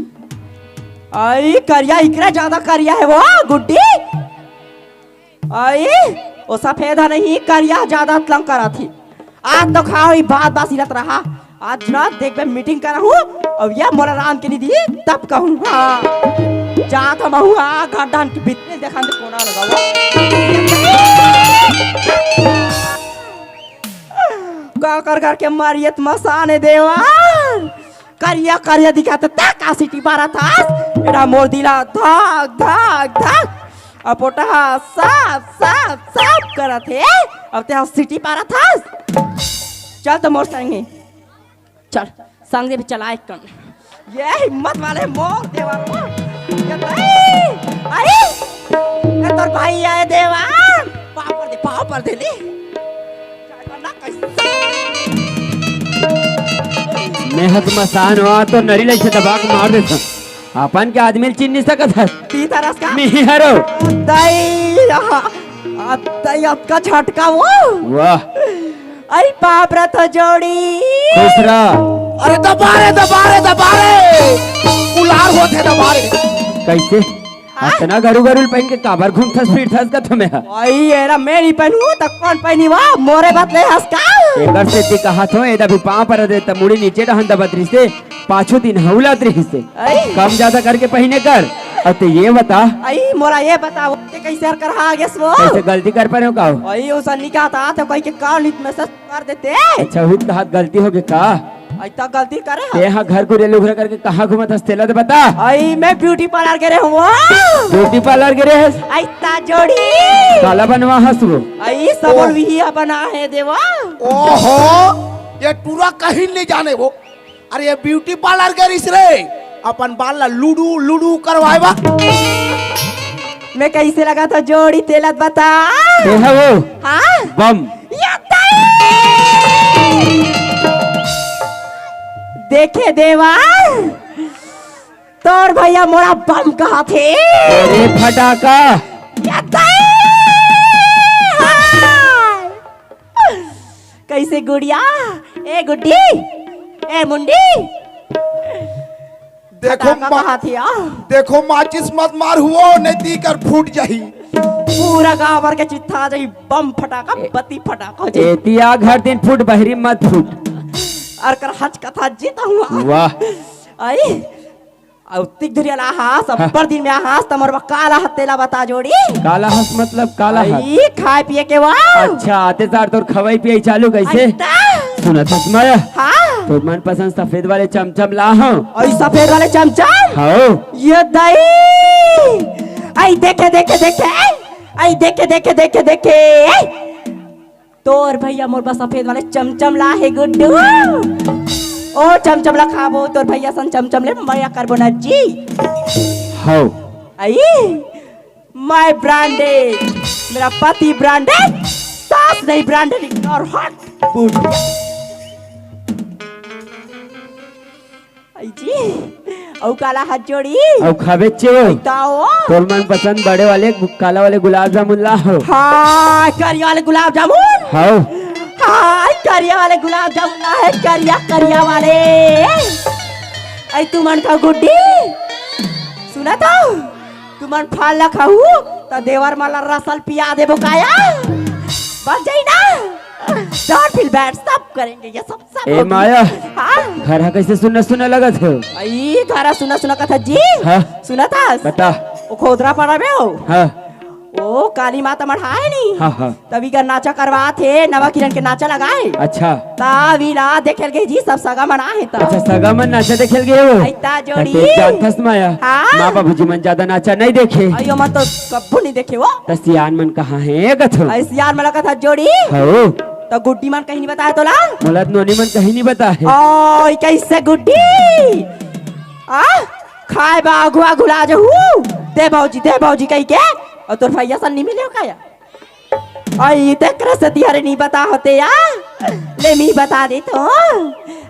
आई करिया इकरा ज्यादा करिया है वो गुड्डी। आई वो सफेद है नहीं करिया ज्यादा तंग करा थी। आज तो खाओ ही बात बासी लत रहा। आज रात देख मैं मीटिंग करा हूँ और ये मोला राम के दी तब कहूँ हाँ जा तो मैं हुआ गड्ढा के भीतर देखा तो कोना लगा हुआ कर के मारियत मसाने देवान करिया करिया दिखाते तक आ सिटी बारा था एड़ा मोर दिला धाक धाक धाक अपोटा साफ साफ साफ करा थे अब ते सिटी पारा था। चल तो मोर संगे चल संगे भी चलाए कन ये हिम्मत वाले मोर देवा ये अरे ये तोर भाई आए देवान पाव पर दे ली मेहत मसान हुआ तो नरी लग से दबा के मार देता अपन के आदमी चिन नहीं सकत है ती तरस का मी हरो दई दई आपका झटका वो वाह अरे बाप रे तो जोड़ी खुश रहा। अरे दबारे उलार होते दबारे कैसे इतना गरु गरुल पहन के काबर घूमथस फिरथस का तुम्हें आई एरा मेरी पहनू तो कौन पहनी वा मोरे बतले हंस का एकर से ती कहा तो एदा भी पांव पर दे त मुड़ी नीचे रहन दबतरी से पाछो दिन हौला तरी से आई कम ज्यादा करके पहने कर अब तो ये बता आई मोरा ये बताओ ते कैसे कर आगे सो कैसे गलती कर पारे हो का आई उसा निकाह था तो कोई के कान नित में से कर देते अच्छा हुई कहा गलती हो गई का आई तो गलती करे ते यहाँ घर को रेल उघरा करके कहाँ घूमत हस्तेला तो बता आई मैं ब्यूटी पार्लर के रे हुआ ब्यूटी पार्लर गिरे है आई ता जोड़ी काला बनवा हंस वो आई सबल भी बना है देवा ओहो ये टूरा कहीं नहीं जाने वो अरे ये ब्यूटी पार्लर करिस रे अपन बाल ला लूडू लूडू करवाए बा मैं कैसे लगा था जोड़ी तेलत बता ते है वो हाँ बम देखे देवा तोर भैया मोरा बम कहा थे अरे फटाका कैसे गुड़िया ए गुड्डी ए मुंडी देखो कहा थी देखो माचिस मत मार हुआ नहीं ती कर फूट जाही पूरा गांव भर के चित्ता जाई बम फटाका बत्ती फटाका जी एतिया घर दिन फुट बहरी मत फुट और कर हज कथा जीता हुआ वाह आई औ तिक धुरिया ला हास अब्बर दिन में हास तमर काला हतेला बता जोड़ी काला हंस मतलब काला हंस आई खाए पिए के वाह अच्छा आते सार तोर खवाई पिए चालू कैसे सुना था माया हाँ तो मन पसंद सफेद वाले चमचम ला हो आई सफेद वाले चमचम हाँ ये दही आई देखे देखे देखे आई देखे देखे देखे देखे तोर भैया मोर पास सफेद वाले चमचम ला है गुड्डू ओ चमचम ला खाबो तोर भैया सन चमचम ले मया करबो ना जी हाँ आई माय ब्रांडेड मेरा पति ब्रांडेड सास नहीं ब्रांडेड और हॉट बूट आई जी औ काला हाथ जोड़ी और खावे चेव ताओ तोर मन पसंद बड़े वाले काला वाले गुलाब जामुन ला हो हाँ करिया वाले गुलाब जामुन हाँ हाँ करिया वाले गुलाब जामुन ना है करिया करिया वाले आई तू मन का गुड्डी सुना तो तू मन फल ला खाऊ तो देवर माला रसल पिया दे बोकाया बन जाई ना डोंट फील बैड सब करेंगे ये सब ए माया हाँ घर कैसे सुनना सुनना लगा थे आई घरा सुना सुना कथा जी हाँ सुना था बता वो खोदरा पड़ा बे हो हाँ ओ काली माता मढ़ाए नहीं हाँ हाँ तभी का नाचा करवा थे नवा किरण के नाचा लगाए अच्छा तावी ला देखेल गई जी सब सगा मना है तो अच्छा सगा मन नाचा देखेल गए हो ऐता जोड़ी ते जानथस माया हाँ। माँ बाबूजी मन ज्यादा नाचा नहीं देखे अयो मन तो कब्बू नहीं देखे वो तसियान मन कहाँ है गथो ऐसी यार मला कथा जोड़ी हो तो गुड्डी मन कहीं नहीं बताया तोला मोला नोनी मन कहीं नहीं बता है ओए कैसे गुड्डी आ खाए बा अगुआ घुला जो दे बाबूजी कहीं के और तोर भैया सन नहीं मिले हो काया आई ते करस तिहारे नहीं बता होते या ले मी बता दे तो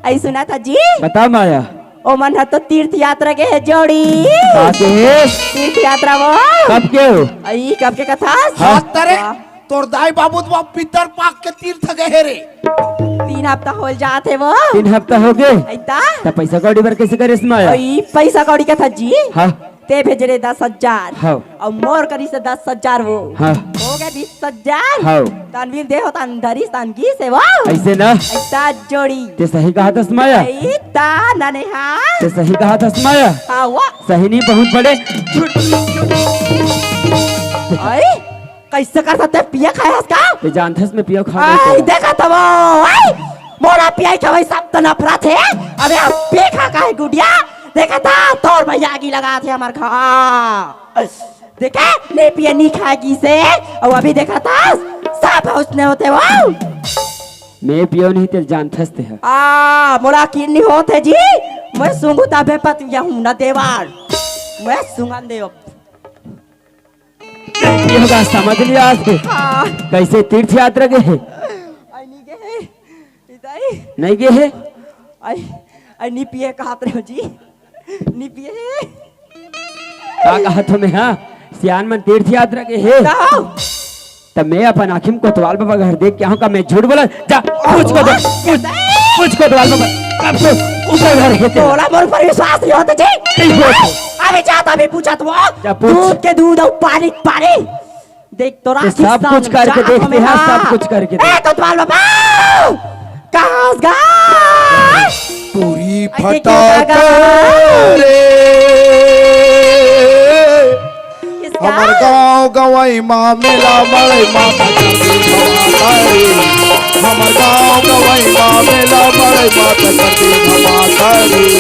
आई सुना था जी बता माया ओ मन है तो तीर्थ यात्रा के है जोड़ी आते है तीर्थ यात्रा वो कब के हो आई कब के कथा हाथ तरे तोर दाई बाबू तो पितर पाक के तीर्थ गए रे 3 हफ्ता हो जाते वो 3 हफ्ता हो गए ऐता तब पैसा कौड़ी बर कैसे करे माया आई पैसा कौड़ी का था जी हाँ ते भेज रहे 10,000 हाँ। और मोर करी से 10,000 वो हाँ। हो गए 20,000 हाँ। तनवीर दे हो तंदरी तनगी से वो ऐसे ना ऐसा जोड़ी ते सही कहा था माया, ऐता नने हाँ ते सही कहा था माया, हाँ वो सही नहीं बहुत बड़े। अरे कैसे कर सकते पिया खाया इसका ते जानथस में पियो खा आई गई देखा तो वो आई मोरा पिया का वही सब तो नफरत है अबे अब पेखा का है गुड़िया देखा था तोर भैया की लगा थे हमार खा देखा ने पिया नहीं खाएगी से और अभी देखा था सब उसने होते वो मैं पियो नहीं ते जानथस ते है। मोरा की नहीं होते जी मैं सुंगू तबे पतिया हूँ ना देवार मैं सुंगन देव ये होगा समझ लिया आज के हाँ कैसे तीर्थ यात्रा गए है आई नहीं गए इधर नहीं गए है आई आई नहीं पिए कहते हो जी नहीं पिए का कहा तुम्हें हाँ सियान मन तीर्थ यात्रा गए है जाओ तब मैं अपन आखिम कोतवाल बाबा घर देख के आऊँ का मैं झूठ बोला जा पूछ को दे पूछ कोतवाल बाबा अब तो ऊपर घर है तेरा। तोरा मोर पर विश्वास नहीं होता जी नहीं होता। अबे जाता भी पूछा तो जा पूछ। दूध के दूध और पानी पानी देख तोरा ये सब कुछ करके देखते हैं, सब कुछ करके ए तो तुम्हारे बाबा कहाँ गए पूरी ऐसे फटा क्यों भागा? रे इसका हमर गाँव गवई माँ मेला बड़े माता करती धमाकारी हमर गाँव गवई माँ मेला बड़े माता करती धमाकारी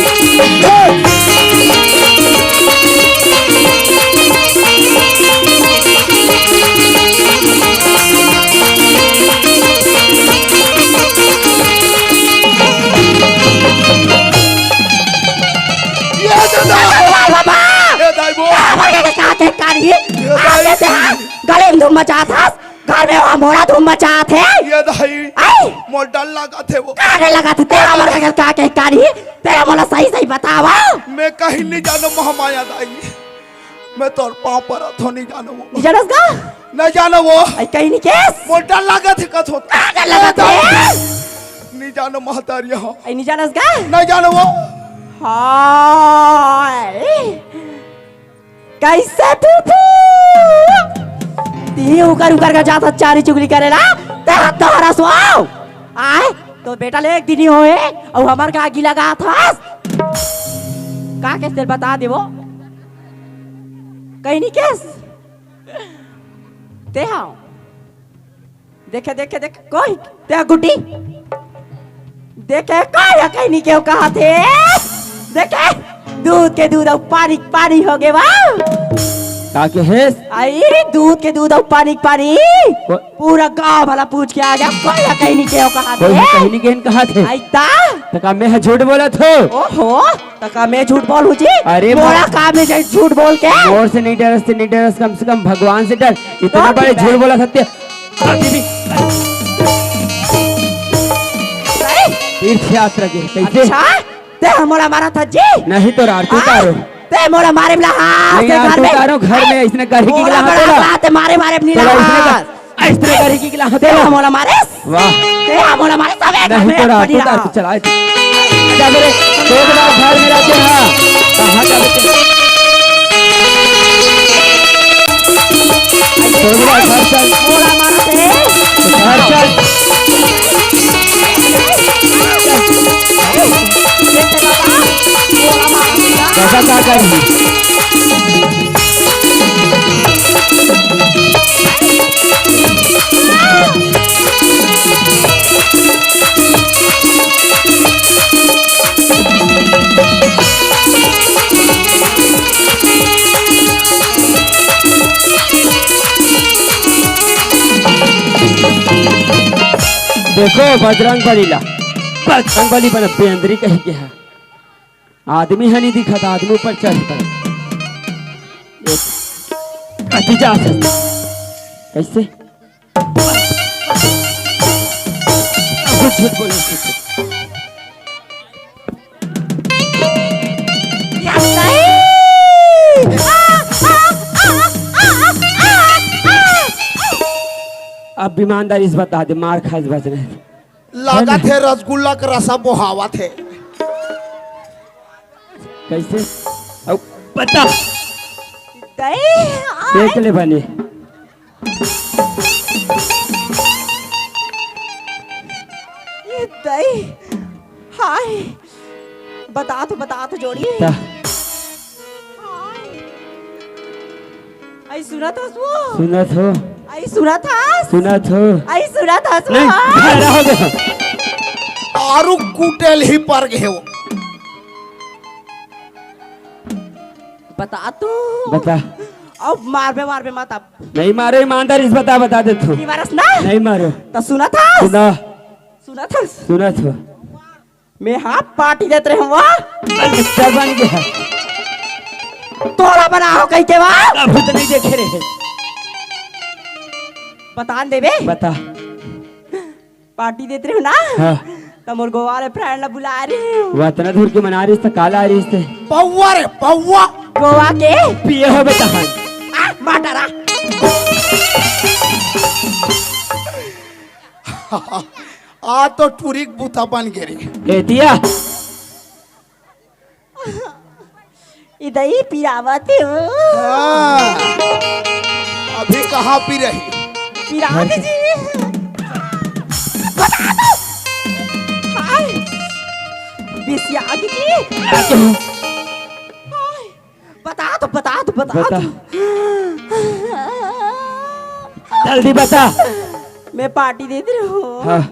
ये दादा बाबा ये दाइबो गले में धूम मचा था घर में वहाँ मोड़ा धूम मचा थे ये दाई आई मोर डर लगा थे वो काहे लगा थे तेरा मोला का क्या के कारी तेरा मोला सही सही बतावा मैं कहीं नहीं जानो महामाया दाई मैं तोर पाँव पर अथो नहीं जानो वो जनस का नहीं जानो वो आई कहीं नहीं केस मोर डर लगा थे कथो काहे लगा थे नहीं जानो महतारिया हो आई नहीं जनस का नहीं जानो वो हाय कैसे फूफू ती उकर उकर का जाता चारी चुगली करेला तेरा तोहरा सुआओ आए तो बेटा ले एक दिन ही होए और हमार का आगी लगा था का कैसे तेरे बता दे वो कहीं नहीं केस ते हाँ देखे देखे देखे कोई ते गुड्डी देखे कोई कहीं नहीं क्यों कहा थे देखे दूध के दूध और पानी पानी हो गए वाह का के है आई दूध के दूध और पानी पानी को- पूरा गांव वाला पूछ के आ गया कोई कहीं नहीं क्यों कहा कोई थे कहीं नहीं गए कहा थे आई ता तो का मैं झूठ बोला थो ओहो तका मैं झूठ बोलूं जी अरे मोरा काम में जाए झूठ बोल के मोर से नहीं डरस कम से कम भगवान से डर इतना तो बड़े ठीक है। झूठ बोला सत्य तीर्थ यात्रा के कैसे अच्छा ते मोरा मारा था जी नहीं तो आरती उतारो ते मोरा मारे बिला हाथ नहीं से आरती घर में उतारो घर में इसने कर की गिला मोरा होतेला बड़ा मारे मारे अपनी तेरा हाथ इसने कर की गिला ते होतेला मोरा मारे वाह ते मोरा मारे सब एक नहीं तो में आरती पड़ी उतार रहा। के चला जा मेरे एक बार घर में रहते हैं कहाँ जा बेटे एक बार घर चल मोरा मारा थे घर चल देखते बाबा मोरा मारा दिया कैसा क्या करेंगे देखो बजरंग बलीला बजरंग बली बन बेंदरी कही के है आदमी है नहीं दिखा था आदमी ऊपर चढ़ पर कटी जा सकता कैसे कुछ झूठ बोले कुछ अब ईमानदारी से बता दे मार खास बच रहे लगा थे रसगुल्ला का रसा बोहावा थे कैसे अब बता देख ले बने दही हाय बता तो जोड़ी ता आई सुना था वो सुना थो आई सुना था नहीं हाँ। खड़ा हो गया आरु कुटेल ही पर गए वो बता तू बता अब मार बे मत अब नहीं मारो ईमानदारी से बता दे तू निवारस ना नहीं मारो तो सुना था सुना थो मैं हाँ पार्टी देते रहे वहाँ अच्छा बन गया तोरा बना हो कहीं के बाद अब तो नहीं देखे रहे बता दे बे बता पार्टी देते रहे हो ना हाँ तो मोर गोवा वाले फ्रेंड ला बुला रहे हो वो इतना दूर के मना रही था काला आ रही थे पौवा रे पौवा गोवा के पिए हो बेटा माटारा आ तो टूरिक बूथा बन गिरी एतिया इधर ही पिरावत हो हाँ। अभी कहाँ पी रही पिरावत जी बता दो हाय बिसिया जी हाय बता बता दो जल्दी बता मैं पार्टी देती हूँ हाँ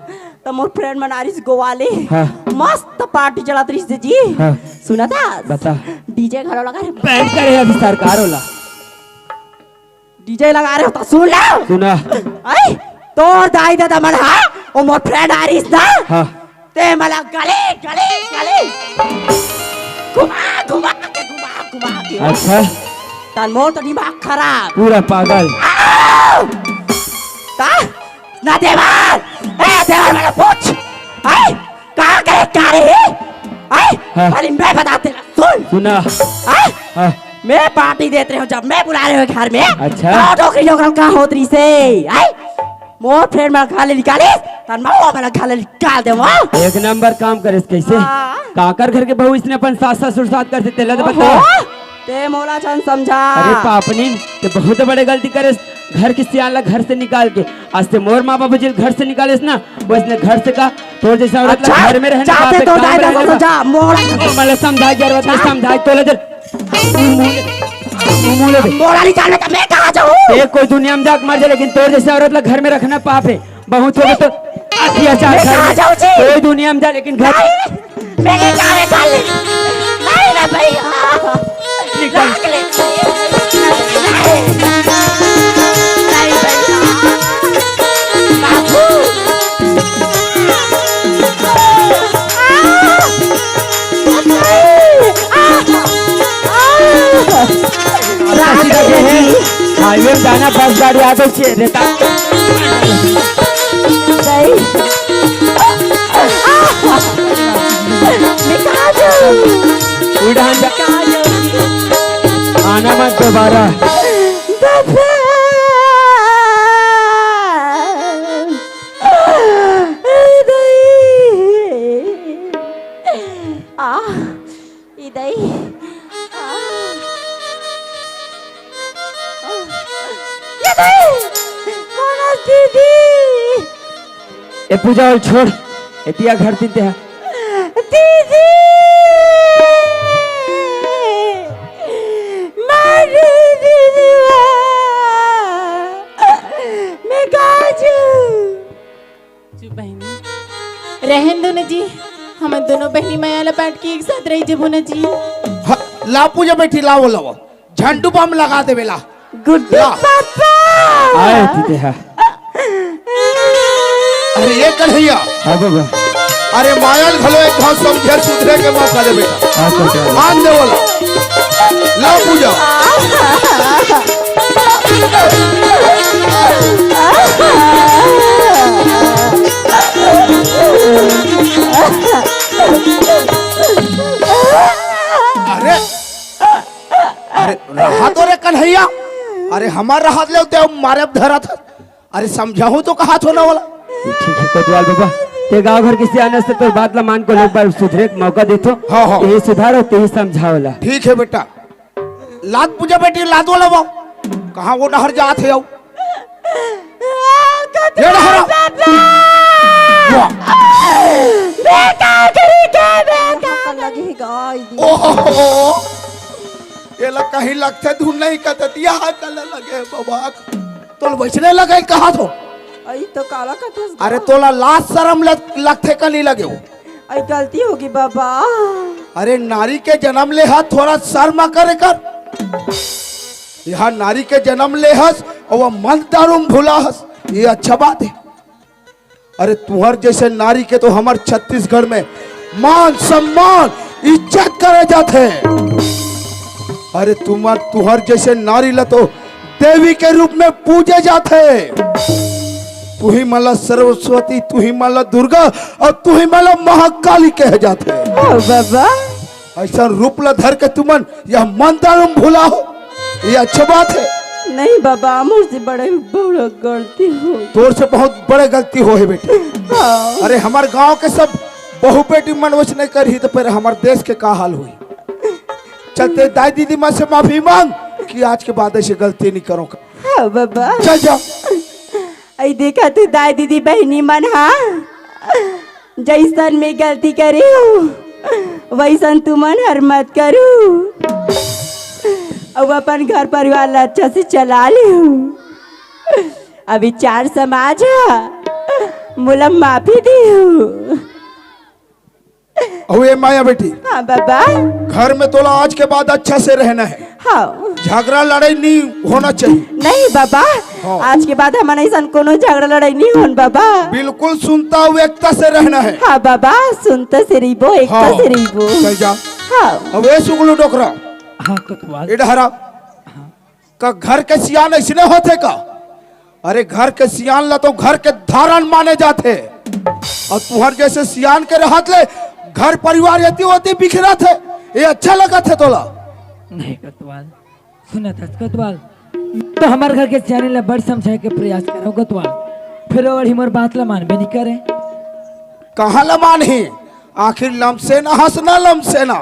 तो मोर फ्रेंड मना रही गोवा ले हाँ मस्त पार्टी चलाती रही जी हाँ सुना था बता डीजे घर लगा रहे बैंड करे अभी सरकार होला डीजे लगा रहे हो तो सुन लो सुना आई तोर दाई दादा मन हा ओ मोर फ्रेंड आ रही ना हाँ ते मला गले घुमा के अच्छा तन मोर तो दिमाग खराब पूरा पागल ता ना देवर मेरा पूछ आई कहाँ गए क्या रे आई हाँ। खाली मैं बताते सुन सुना आई हाँ मैं पार्टी देते रहे जब मैं बुला रहे हो घर में अच्छा। तो नौकरी कहाँ होती से आई मोर फ्रेंड मेरा खाली निकाले तन मैं मेरा खाली निकाल दे वहाँ एक नंबर काम करे कैसे हाँ। काकर घर के बहू इसने अपन सास ससुर साथ करते तेला तो बता ओहो, ते मोला चंद समझा अरे पापनी ते बहुत बड़े गलती करे घर की सियाला घर से निकाल के आज से मोर माँ बाबू जी घर से निकाले ना वो इसने घर से कहा तो जैसा औरत अच्छा घर में रहने चाहते बाप तो एक काम दाई रहने समझा बा। मोला मला समझा गया औरत ने समझा तो ले मुंह ले मोला निकालने का मैं कहाँ जाऊँ एक कोई दुनिया में जाक मर जाए लेकिन तोर जैसे औरत ला घर में रखना पाप है बहुत हो गए तो अत्याचार मैं कहाँ जाऊँ जी? कोई दुनिया में जा लेकिन घर मैं क्या निकाल नहीं ना भैया निकल हाईवे में जाना बस गाड़ी आगे से रहता उड़ान आना मत दोबारा ए पूजा और छोड़ एतिया घर तीनते हैं दीदी मारे दीदी मैं काजू जो बहनी रहन दो ना जी हम दोनों बहनी माया बैठ के एक साथ रही जब ना जी हाँ, ला पूजा बैठी लाओ लाओ झंडू बम लगा दे बेला गुड्डू पापा आए तीते हैं अरे ये कन्हैया हाँ बाबा अरे मायल घलो एक बहुत समझे सुधरे के मौका दे बेटा हाँ तो मान दे बोला ला पूजा अरे अरे रहा तो रे कन्हैया अरे हमार राहत ले ते मारे धरा था अरे समझाऊं तो कहा थो ना वाला ठीक है कोतवाल बाबा ते गांव घर किसी आने से तो बात ला मान को एक बार सुधरे का मौका देतो हाँ, हाँ। यही सुधारो ते ही समझाओला ठीक है बेटा लात पूजा बेटी लात वाला वो कहाँ वो नहर जात है आओ ये नहर ओहो ये लग कहीं लगते धुन नहीं करते यहाँ कल लगे बाबा तो वैसने लगे कहा तो आई तो काला कथस अरे तोला लाश शर्म लगते का नहीं लगे हो आई गलती होगी बाबा अरे नारी के जन्म ले हाथ थोड़ा शर्मा करे कर यहाँ नारी के जन्म ले हस और वह मन दारूम भूला हस ये अच्छा बात है अरे तुहर जैसे नारी के तो हमार छत्तीसगढ़ में मान सम्मान इज्जत करे जाते हैं अरे तुहर जैसे नारी ला तो देवी के रूप में पूजे जाते हैं तू ही माला सरस्वती तू ही माला दुर्गा और तू ही माला महाकाली कहे जाते हैं बाबा ऐसा रूप ला धर के तुमन यह मन दारूम भूला हो ये अच्छा बात है नहीं बाबा मुझसे बड़ा गलती हो तोर से बहुत बड़े गलती हो है बेटी अरे हमारे गांव के सब बहु बेटी मनोज नहीं करी तो फिर हमारे देश के का हाल हुई चलते दाई दीदी माँ से माफी मांग कि आज के बाद ऐसी गलती नहीं करो हाँ बाबा चल जा आई देखा तू दाई दीदी बहनी मन हाँ जैसन में गलती करी हो वैसन तू मन हर मत करू अब अपन घर परिवार अच्छा से चला ले अभी 4 समाज है मुला माफी दी हुए माया बेटी हाँ बाबा घर में तोला आज के बाद अच्छा से रहना है हाँ झगड़ा लड़ाई नहीं होना चाहिए नहीं बाबा हाँ। आज के बाद हमारे ऐसा कोनो झगड़ा लड़ाई नहीं होन बाबा बिल्कुल सुनता हुए एकता से रहना है हाँ बाबा सुनता से रहीबो एकता हाँ। से रहीबो चल जा हाँ अब ये सुगलू डोकरा हाँ कोतवाल इधरा का घर के सियान ऐसने होते का अरे घर के सियान ला तो घर के धारण माने जाते और तुहर जैसे सियान के रहत ले घर परिवार यति होती बिखरा थे ये अच्छा लगा थे तोला नहीं कोतवाल सुना था कोतवाल तो हमारे घर के सियाने ला बड़ समझाए के प्रयास करो कोतवाल फिर और ही मोर बात ला मानबे नहीं करे कहाँ ला मानही आखिर लमसे ना हंसना लमसे ना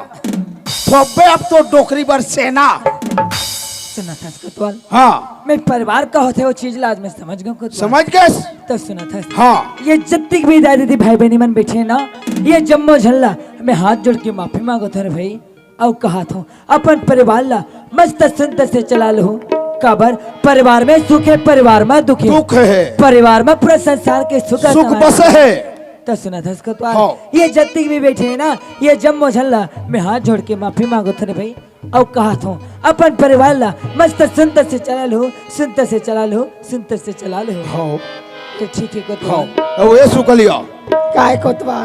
थोबे अब तो डोकरी बर सेना सुना था कोतवाल हाँ मैं परिवार का होते वो चीज ला आज मैं समझ गया कोतवाल समझ गए तो सुना था हाँ ये जत्तिक भी दादी दी भाई बहनी मन बैठे ना ये जम्मो झल्ला मैं हाथ जोड़ के माफी मांगो थे भाई और कहा था अपन परिवार ला मस्त सुंदर से चला लो काबर परिवार में सुख है परिवार में दुख है दुख है परिवार में पूरा संसार के सुख सुख बस है तो सुना था इसको तो हाँ। ये जत्तिक भी बैठे हैं ना ये जम्मो झल्ला मैं हाथ जोड़ के माफी मांगो थे भाई और कहा था अपन परिवार ला मस्त सुंदर से चला लो सुंदर से चला लो सुंदर से चला लो हाँ तो ठीक है को हाँ अब ये सुकलिया काय कोतवा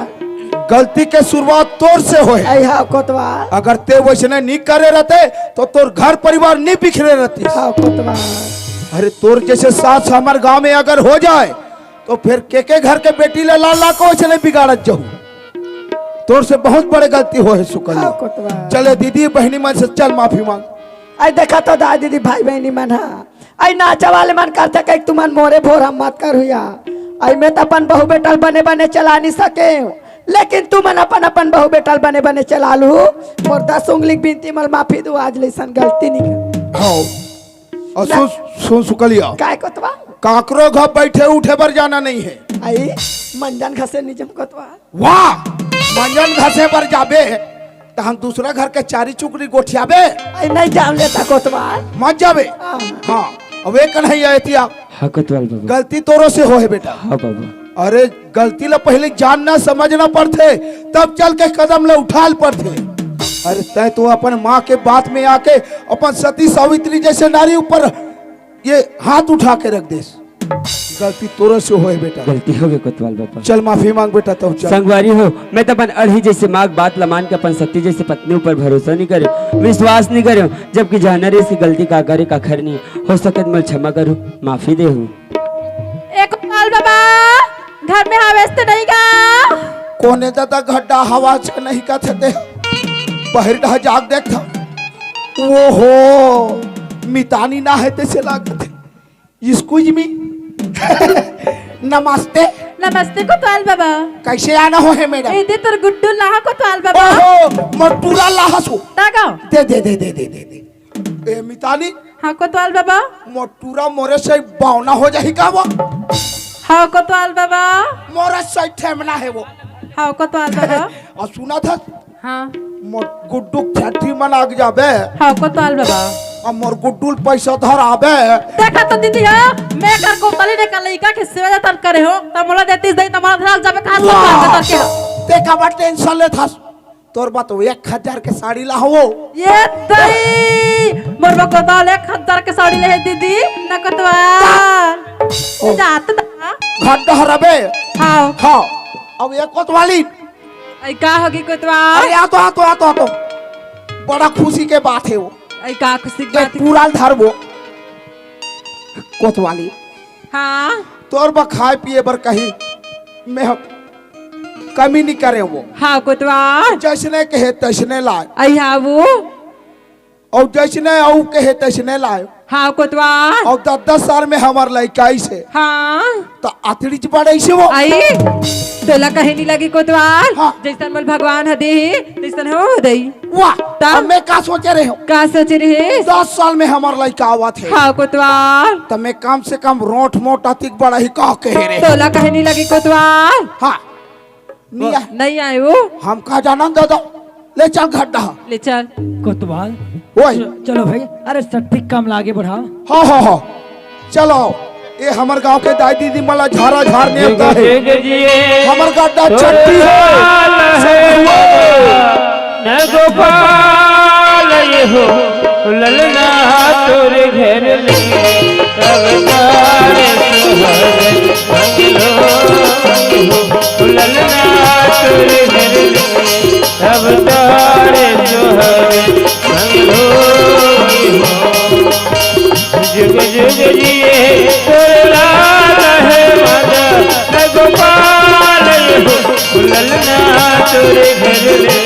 गलती के शुरुआत तोर से हो है आई हाँ कोतवा अगर ते वैसने नहीं करे रहते तो तोर घर परिवार नहीं बिखरे रहती हाँ कोतवा अरे तोर जैसे सास हमारे गांव में अगर हो जाए तो फिर के घर के बेटी ले लाला को वैसे बिगाड़त जाऊ तोर से बहुत बड़े गलती हो है सुकलिया कोतवा चले दीदी बहनी मन से चल माफी मांग आई देखा तो दादी दीदी भाई बहनी मन हाँ आई नाचा वाले मन करते कहीं तुमन मोरे भोर हम मत कर हुआ आई मैं तो अपन बहू बेटल बने बने चला नहीं सके लेकिन तुमन अपन अपन बहू बेटल बने बने चला लू मोर 10 उंगली बिनती मल माफी दो आज लेसन गलती नहीं कर हाँ और सुन सुकलिया काय कोतवा काकरो घर बैठे उठे पर जाना नहीं है आई मंजन घसे निजम कोतवा वाह मंजन घसे पर जाबे तो हम दूसरा घर के चारी चुकरी गोठियाबे आई नहीं जान लेता कोतवा मत जाबे हाँ अब एक नहीं आती आप हाँ कोतवाल बाबू गलती तोरो से हो है बेटा हाँ बाबू अरे गलती ला पहले जानना समझना पड़ते तब चल के कदम ला उठाल पड़ते अरे तय तो अपन माँ के बात में आके अपन सती सावित्री जैसे नारी ऊपर ये हाथ उठा के रख दे गलती तोरो से हो है बेटा गलती हो गई कोतवाल बाबा चल माफी मांग बेटा तो चल संगवारी हो मैं तो अपन अड़ही जैसे माँ बात लमान के अपन सती जैसे पत्नी ऊपर भरोसा नहीं करे विश्वास नहीं करे जबकि जानरे से गलती का करे का खर नहीं हो सके मैं क्षमा करूँ माफी दे हूँ एक लाल बाबा घर में हवेस तो नहीं का कोने दादा घड्डा हवा से नहीं का थे बाहर ढा जाग देख था वो हो मितानी ना है तैसे लागत स्कूज मी नमस्ते नमस्ते कोतवाल बाबा कैसे आना हो है मैडम इधर तर गुड्डू लाहा कोतवाल बाबा ओहो मटूरा लाहसो तागाओ दे दे दे दे दे दे दे ए मिताली हाँ कोतवाल बाबा मोटूरा मोरे से बावना हो जाही का वो हाँ कोतवाल बाबा मोरे से ठेमना है वो हाँ कोतवाल बाबा और सुना था हाँ गुड्डू फैक्ट्री में आग जाबे हाँ कोतवाल बाबा और मोर गुड्डू पैसा धर आबे देखा तो दीदी है मैं कर कोतवाली ने कल लइका के सेवा तर करे हो तब मोला देतीस दई तमार धराल जाबे कहां से कर के देखा बा टेंशन ले था तोर बात 1000 के साड़ी ला हो ये दई मोर कोतवाल 1000 के साड़ी ले दीदी ना कोतवाल जात घर डहरबे हाँ हां अब ये कोतवाली आई का होगी कोतवाल अरे आ तो बड़ा खुशी के बात है वो आई का खुशी की ये बात पूरा धर वो कोतवाली हाँ तोर बा खाए पिए बर कहीं मैं कमी नहीं करे वो हाँ कोतवाल जैसने कहे तैसने लाए आई हाँ वो और जैसने औ कहे तैसने लाए हाँ कोतवाल और 10 साल में हमार लड़का से हाँ तो अतिरिक्त बड़े से वो आई तोला कहे नहीं लगी कोतवाल हाँ। जैसन मोल भगवान हदे तैसन हो दई वाह तब? अब मैं का सोचे रहे हूँ का सोच रहे 10 साल में हमार लड़का आवा थे हाँ कोतवाल तो मैं कम से कम रोट मोट अतिक बड़ा ही कह कहे रहे तोला कहे नहीं लगी कोतवाल हाँ नहीं नहीं आए वो हम कहा जाना दे दो ले चल घड्डा ले चल कोतवाल वही चलो भाई अरे सटीक काम लागे बढ़ाओ हाँ चलो ये हमार गांव के दाई दीदी मला झारा झारने आता है हमार गड्ढा चट्टी है न गोपाल ये हो ललना तोरे घर ले तब तारे सुहाग मंगलो हो ललना तोरे घर ले तब तारे सुहाग मंगलो हो जुग जुग जिए तोरे लाल है माता न गोपाल ये हो ललना तोरे घर ले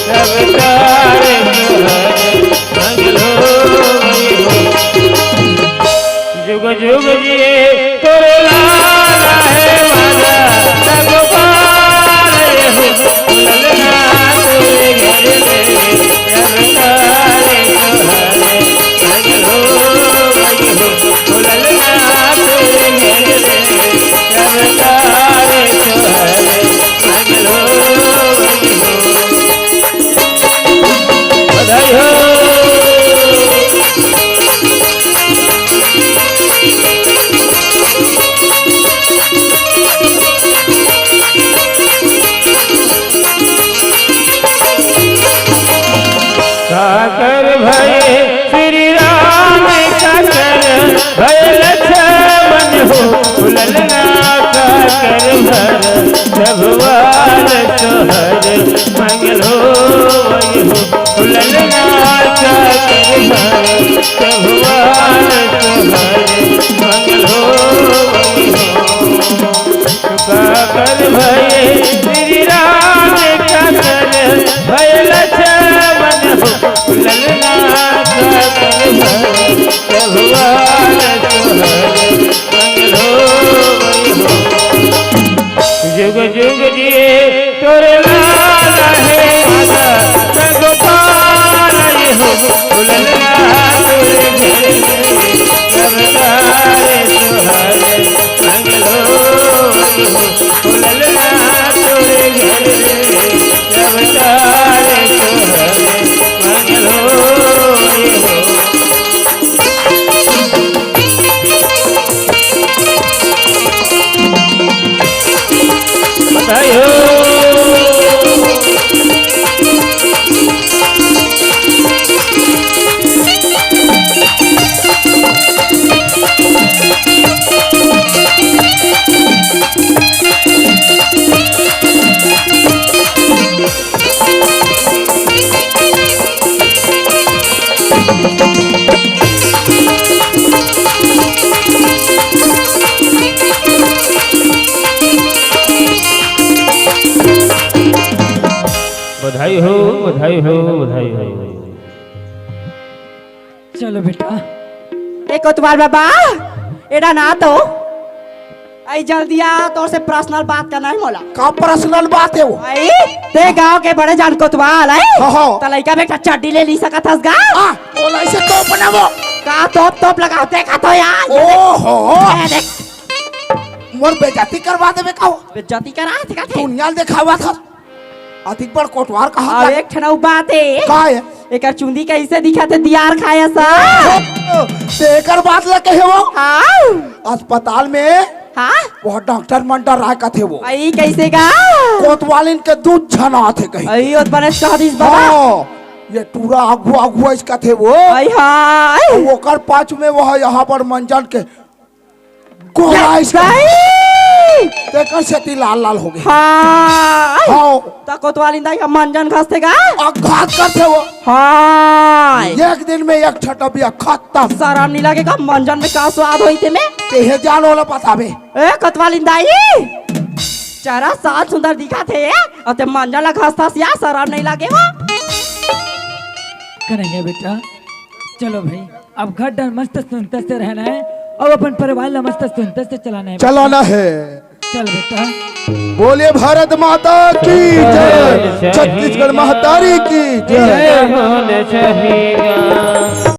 तब तारे सुहाग मंगलो हो जुग जुग जिए तोरे लाल है माता न गोपाल ये हो ललना तोरे घर ले तब तारे सुहाग मंगलो हो ललना तोरे घर ले तब तारे सुहाग मंगलो बधाई हो काकर भये श्री राम काकर भय लक्ष्मण हो ललना काकर भर प्रभुवार सोहर मंगलो वही हो ललना काकर भर प्रभुवार सोहर मंगलो वही हो काकर भये श्री राम काकर भय लक्ष्मण हो ललना काकर भर प्रभुवार सोहर मंगलो वही हो जुग जुग जिए तोरे लाल है माता न गोपाल ये हो ललना तोरे घर ले तब तारे सुहाग मंगलो वही हो ललना तोरे घर ले तब तारे सुहाग मंगलो वही हो बधाई हो बधाई हो बधाई हो बधाई हो चलो बेटा ए कोतवाल बाबा एडा ना तो आई जल्दी आ, तो से पर्सनल बात करना है मोला। का पर्सनल बात है वो? आई ते गांव के बड़े जान कोतवाल है। हाँ। त लइका बेटा चड्डी ले ली सकत हस गा। बोला इसे तो बनावो। का तोप लगाते का तो यार। ओहो ए देख मोर बेइज्जती करवा देबे का? बेइज्जती करा थे का थे। दुनिया दिखावा था अधिक बड़ कोटवार कहा अब एक ठना बात है। का है? एकर चुंदी कैसे दिखाते दियार खाया सा। तेकर बात ल कहे वो हां अस्पताल में हां वो डॉक्टर मंडर राय का थे वो आई कैसे गा कोतवालिन के दूध छना थे कहीं। आई ओत बने कहदिस बाबा। हाँ, ये टूरा आगू आगू इसका थे वो। आई हां वो कर पाँच में वो यहाँ पर मंजन के गोरा इसका तेकर सेती लाल लाल हो गए। हां हाँ ता कोतवालिन दाई का मंजन खास्ते गा घात करते वो। हां एक दिन में एक छटबिया खत्म। सारा नी लगे का मंजन में का स्वाद होई थे में। तेहे जान वाला बतावे। ए कोतवालिन दाई चारा साथ सुंदर दिखा थे और ते मंजन ला खास्ता सिया सारा नहीं लगे वो। करेंगे बेटा, चलो भाई अब घर डर मस्त सुनते से रहना है और अपन परिवार ला मस्त सुनते से चलाना है। चलाना है। चल बेटा। बोले भारत माता की जय, छत्तीसगढ़ महतारी की जय। जय होने चाहिए।